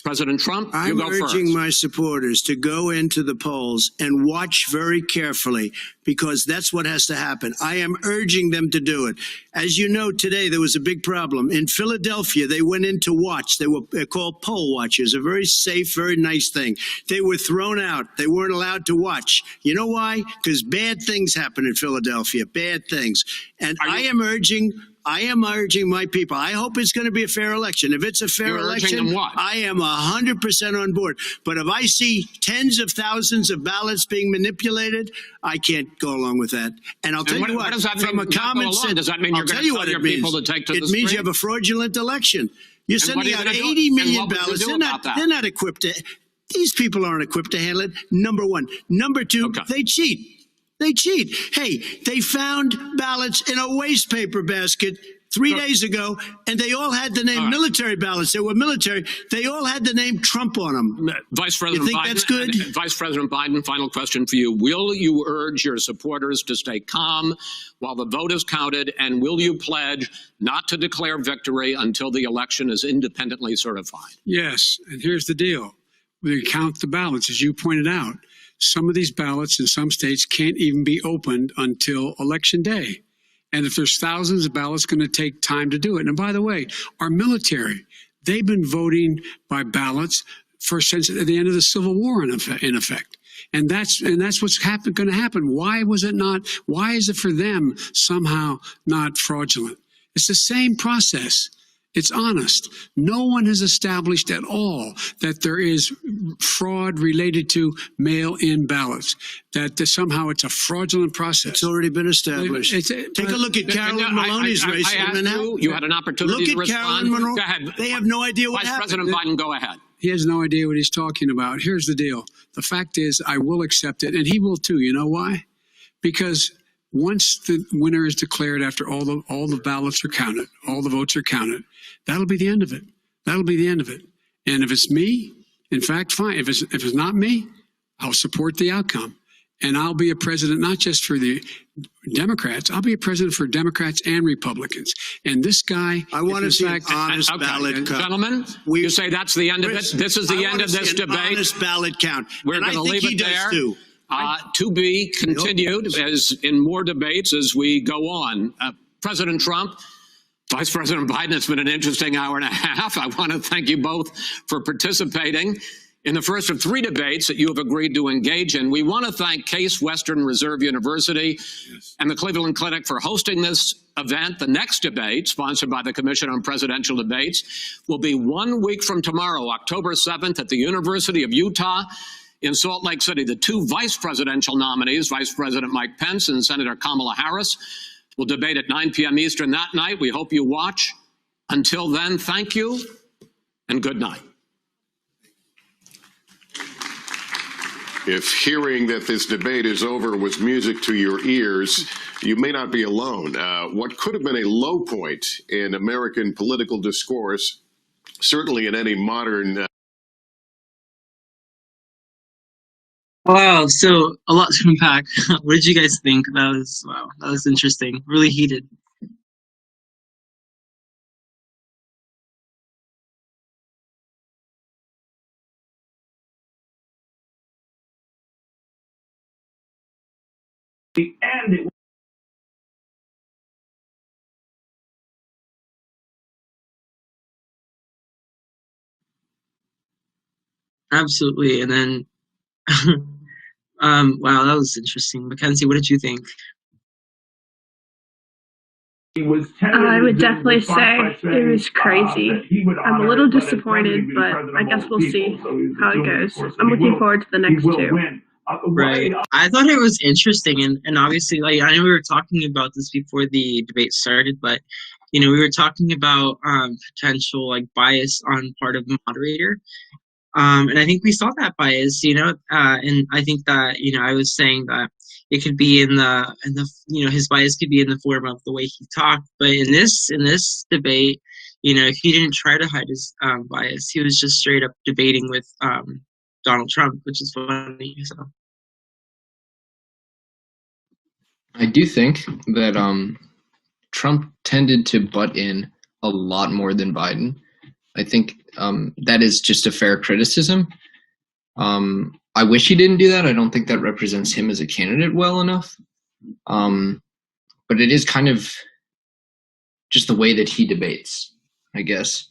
Speaker 6: President Trump, you go first.
Speaker 5: I'm urging my supporters to go into the polls and watch very carefully, because that's what has to happen. I am urging them to do it. As you know, today there was a big problem. In Philadelphia, they went in to watch. They're called poll watchers, a very safe, very nice thing. They were thrown out. They weren't allowed to watch. You know why? Because bad things happen in Philadelphia, bad things. And I am urging my people. I hope it's going to be a fair election. If it's a fair election, I am 100% on board. But if I see tens of thousands of ballots being manipulated, I can't go along with that. And I'll tell you what, from a common sense,
Speaker 6: does that mean you're going to tell your people to take to the street?
Speaker 5: It means you have a fraudulent election. You're sending out 80 million ballots. They're not equipped to. These people aren't equipped to handle it. Number one. Number two, they cheat. They cheat. Hey, they found ballots in a waste paper basket 3 days ago, and they all had the name military ballots. They were military. They all had the name Trump on them.
Speaker 6: Vice President
Speaker 5: you think
Speaker 6: Biden,
Speaker 5: that's good?
Speaker 6: Vice President Biden, final question for you. Will you urge your supporters to stay calm while the vote is counted, and will you pledge not to declare victory until the election is independently certified?
Speaker 4: Yes, and here's the deal. We count the ballots, as you pointed out. Some of these ballots in some states can't even be opened until Election Day. And if there's thousands of ballots, it's going to take time to do it. And by the way, our military, they've been voting by ballots since at the end of the Civil War, in effect. And that's what's going to happen. Why is it for them somehow not fraudulent? It's the same process. It's honest. No one has established at all that there is fraud related to mail-in ballots, that somehow it's a fraudulent process.
Speaker 5: It's already been established. Take a look at Carolyn Maloney's race.
Speaker 6: You had an opportunity to respond.
Speaker 5: Carolyn Maloney.
Speaker 6: Go ahead.
Speaker 5: They have no idea what
Speaker 6: Vice
Speaker 5: happened.
Speaker 6: President Biden, go ahead.
Speaker 4: He has no idea what he's talking about. Here's the deal. The fact is, I will accept it, and he will too. You know why? Because once the winner is declared, after all the ballots are counted, all the votes are counted, that'll be the end of it. That'll be the end of it. And if it's me, in fact, fine. If it's not me, I'll support the outcome. And I'll be a president not just for the Democrats. I'll be a president for Democrats and Republicans. And this guy,
Speaker 5: I want to see an honest ballot count.
Speaker 6: Gentlemen, you say that's the end of it? This is the end of this debate?
Speaker 5: Honest ballot count.
Speaker 6: We're going to leave it there. To be continued as in more debates as we go on. President Trump, Vice President Biden, it's been an interesting hour and a half. I want to thank you both for participating in the first of 3 debates that you have agreed to engage in. We want to thank Case Western Reserve University and the Cleveland Clinic for hosting this event. The next debate, sponsored by the Commission on Presidential Debates, will be 1 week from tomorrow, October 7th, at the University of Utah in Salt Lake City. The 2 vice presidential nominees, Vice President Mike Pence and Senator Kamala Harris, will debate at 9 p.m. Eastern that night. We hope you watch. Until then, thank you and good night.
Speaker 7: If hearing that this debate is over was music to your ears, you may not be alone. What could have been a low point in American political discourse, certainly in any modern
Speaker 2: Wow, so a lot to unpack. What did you guys think? That was interesting. Really heated. Absolutely. And then wow, that was interesting. Mackenzie, what did you think?
Speaker 8: I would definitely say it was crazy. I'm a little disappointed, but I guess we'll see how it goes. I'm looking forward to the next 2.
Speaker 2: Right. I thought it was interesting, and obviously, like, I know we were talking about this before the debate started, but we were talking about potential like bias on part of the moderator, and I think we saw that bias, and I think that I was saying that it could be in the his bias could be in the form of the way he talked, but in this debate, he didn't try to hide his bias. He was just straight up debating with Donald Trump, which is funny. So.
Speaker 9: I do think that Trump tended to butt in a lot more than Biden. I think that is just a fair criticism. I wish he didn't do that. I don't think that represents him as a candidate well enough. But it is kind of just the way that he debates, I guess.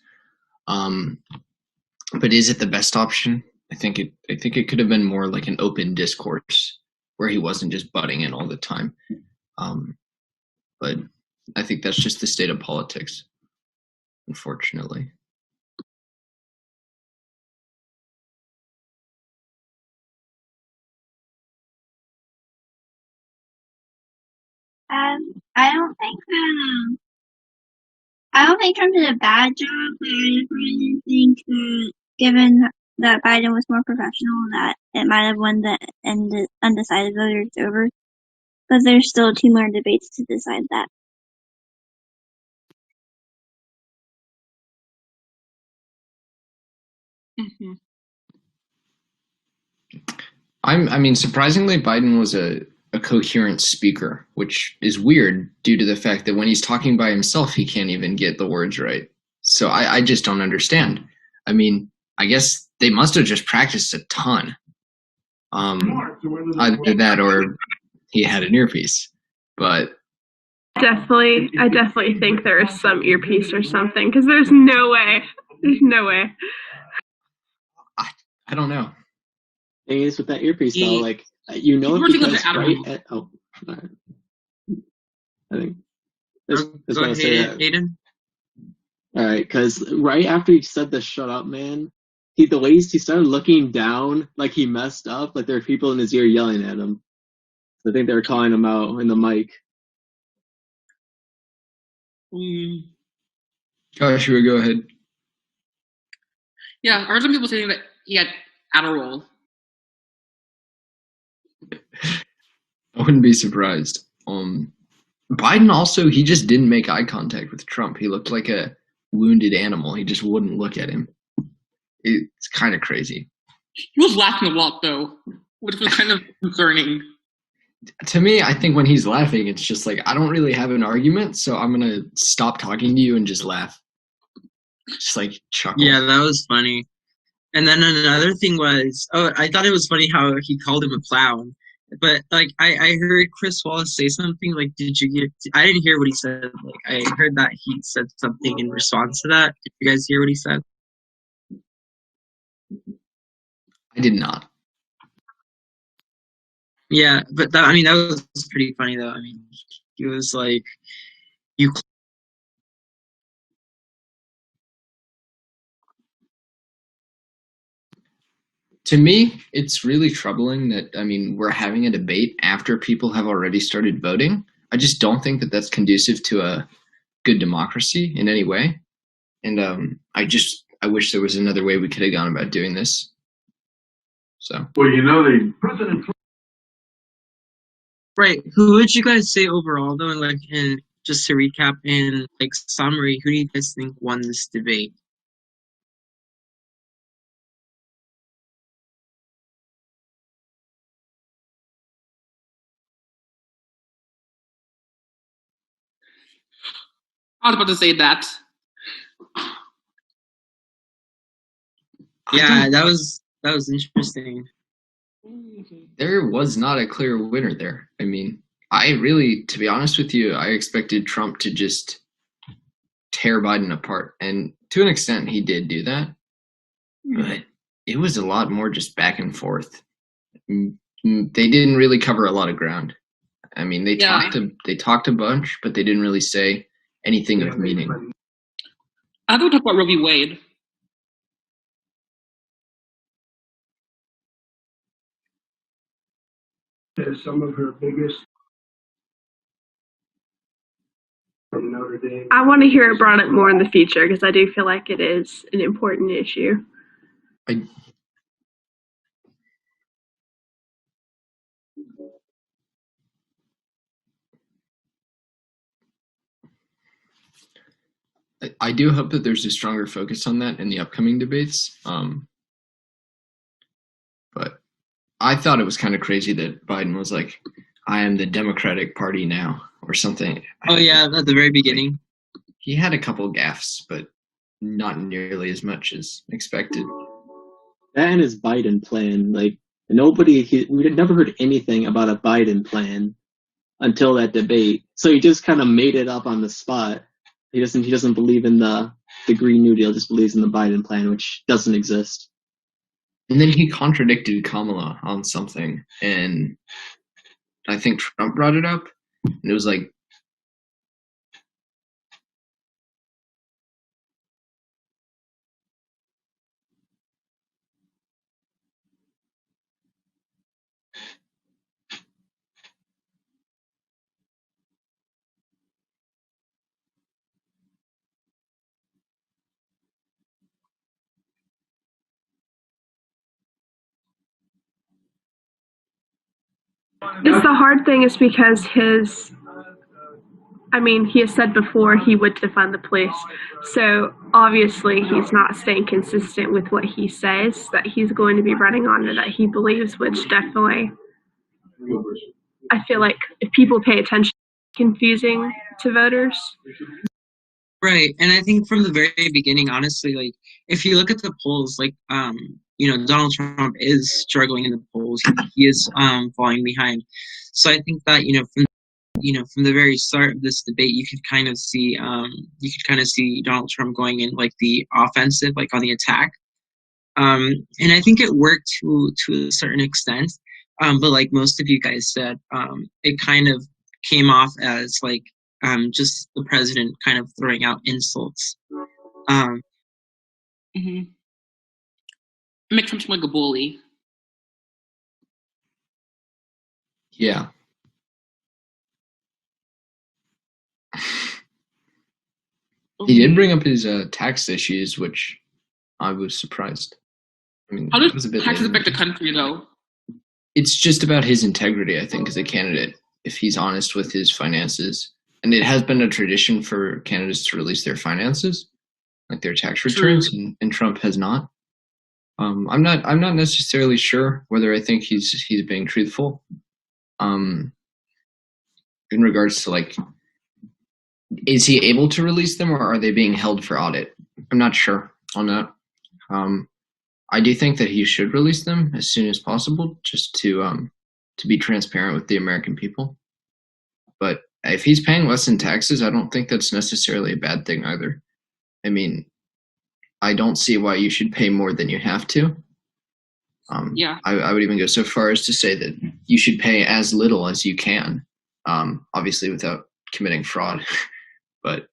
Speaker 9: But is it the best option? I think it could have been more like an open discourse where he wasn't just butting in all the time. But I think that's just the state of politics, unfortunately.
Speaker 8: I don't think I don't think Trump did a bad job, but I definitely think that given that Biden was more professional, that it might have won the undecided voters over. But there's still 2 more debates to decide that.
Speaker 1: Mm-hmm.
Speaker 9: I mean, surprisingly, Biden was a coherent speaker, which is weird due to the fact that when he's talking by himself, he can't even get the words right. So I just don't understand. I mean, I guess they must have just practiced a ton. Either that or he had an earpiece. But
Speaker 8: I definitely think there is some earpiece or something, because there's no way. There's no way.
Speaker 9: I don't know.
Speaker 10: Thing is, with that earpiece, though, like, because right at, all right. I think
Speaker 2: Go ahead, Aiden.
Speaker 10: All right, because right after he said the "shut up, man," he started looking down like he messed up, like there were people in his ear yelling at him. So I think they were calling him out in the mic.
Speaker 9: Joshua, go ahead.
Speaker 11: Yeah, I heard some people saying that he had Adderall.
Speaker 9: I wouldn't be surprised. Biden also, he just didn't make eye contact with Trump. He looked like a wounded animal. He just wouldn't look at him. It's kind of crazy.
Speaker 11: He was laughing a lot, though, which was kind of concerning.
Speaker 9: To me, I think when he's laughing, it's just like, I don't really have an argument, so I'm going to stop talking to you and just laugh. Just like chuckle.
Speaker 2: Yeah, that was funny. And then another thing was, I thought it was funny how he called him a clown. But like I heard Chris Wallace say something like, I didn't hear what he said. Like I heard that he said something in response to that. Did you guys hear what he said?
Speaker 9: I did not.
Speaker 2: Yeah, but that was pretty funny though. I mean, he was like, you.
Speaker 9: To me, it's really troubling that, we're having a debate after people have already started voting. I just don't think that that's conducive to a good democracy in any way. And I wish there was another way we could have gone about doing this. So.
Speaker 12: Well, the President.
Speaker 2: Right. Who would you guys say overall, though, and just to recap in summary, who do you guys think won this debate?
Speaker 11: I was about to say that.
Speaker 2: Yeah, that was interesting.
Speaker 9: There was not a clear winner there. I really, to be honest with you, I expected Trump to just tear Biden apart. And to an extent, he did do that. But it was a lot more just back and forth. They didn't really cover a lot of ground. They talked a bunch, but they didn't really say anything of meaning.
Speaker 11: I thought we talked about Roe v. Wade.
Speaker 5: as some of her biggest from Notre Dame.
Speaker 12: I want to hear it brought up more in the future because I do feel like it is an important issue.
Speaker 9: I do hope that there's a stronger focus on that in the upcoming debates. But I thought it was kind of crazy that Biden was like, I am the Democratic Party now, or something.
Speaker 2: Oh, yeah, at the very beginning.
Speaker 9: He had a couple gaffes, but not nearly as much as expected.
Speaker 10: That and his Biden plan, like we had never heard anything about a Biden plan until that debate. So he just kind of made it up on the spot. He doesn't believe in the Green New Deal, just believes in the Biden plan, which doesn't exist.
Speaker 9: And then he contradicted Kamala on something, and I think Trump brought it up, and it was like,
Speaker 12: It's the hard thing is because he has said before he would defund the police. So obviously he's not staying consistent with what he says that he's going to be running on or that he believes, which definitely, I feel like if people pay attention, it's confusing to voters.
Speaker 2: Right, and I think from the very beginning, honestly, like if you look at the polls, like Donald Trump is struggling in the polls. He is falling behind. So I think that from the very start of this debate, you could kind of see Donald Trump going in like the offensive, like on the attack. And I think it worked to a certain extent. But like most of you guys said, it kind of came off as like just the president kind of throwing out insults.
Speaker 11: It makes him seem like a bully.
Speaker 9: yeah. He did bring up his tax issues, which I was surprised. I mean,
Speaker 11: How
Speaker 9: it was a
Speaker 11: does
Speaker 9: bit
Speaker 11: taxes
Speaker 9: lame.
Speaker 11: affect the country, though?
Speaker 9: It's just about his integrity, I think, as a candidate, if he's honest with his finances. And it has been a tradition for candidates to release their finances, like their tax returns, and Trump has not. I'm not necessarily sure whether I think he's being truthful. In regards to like, is he able to release them or are they being held for audit? I'm not sure on that. I do think that he should release them as soon as possible, just to be transparent with the American people. But if he's paying less in taxes, I don't think that's necessarily a bad thing either. I mean, I don't see why you should pay more than you have to.
Speaker 11: Yeah.
Speaker 9: I would even go so far as to say that you should pay as little as you can, obviously without committing fraud. But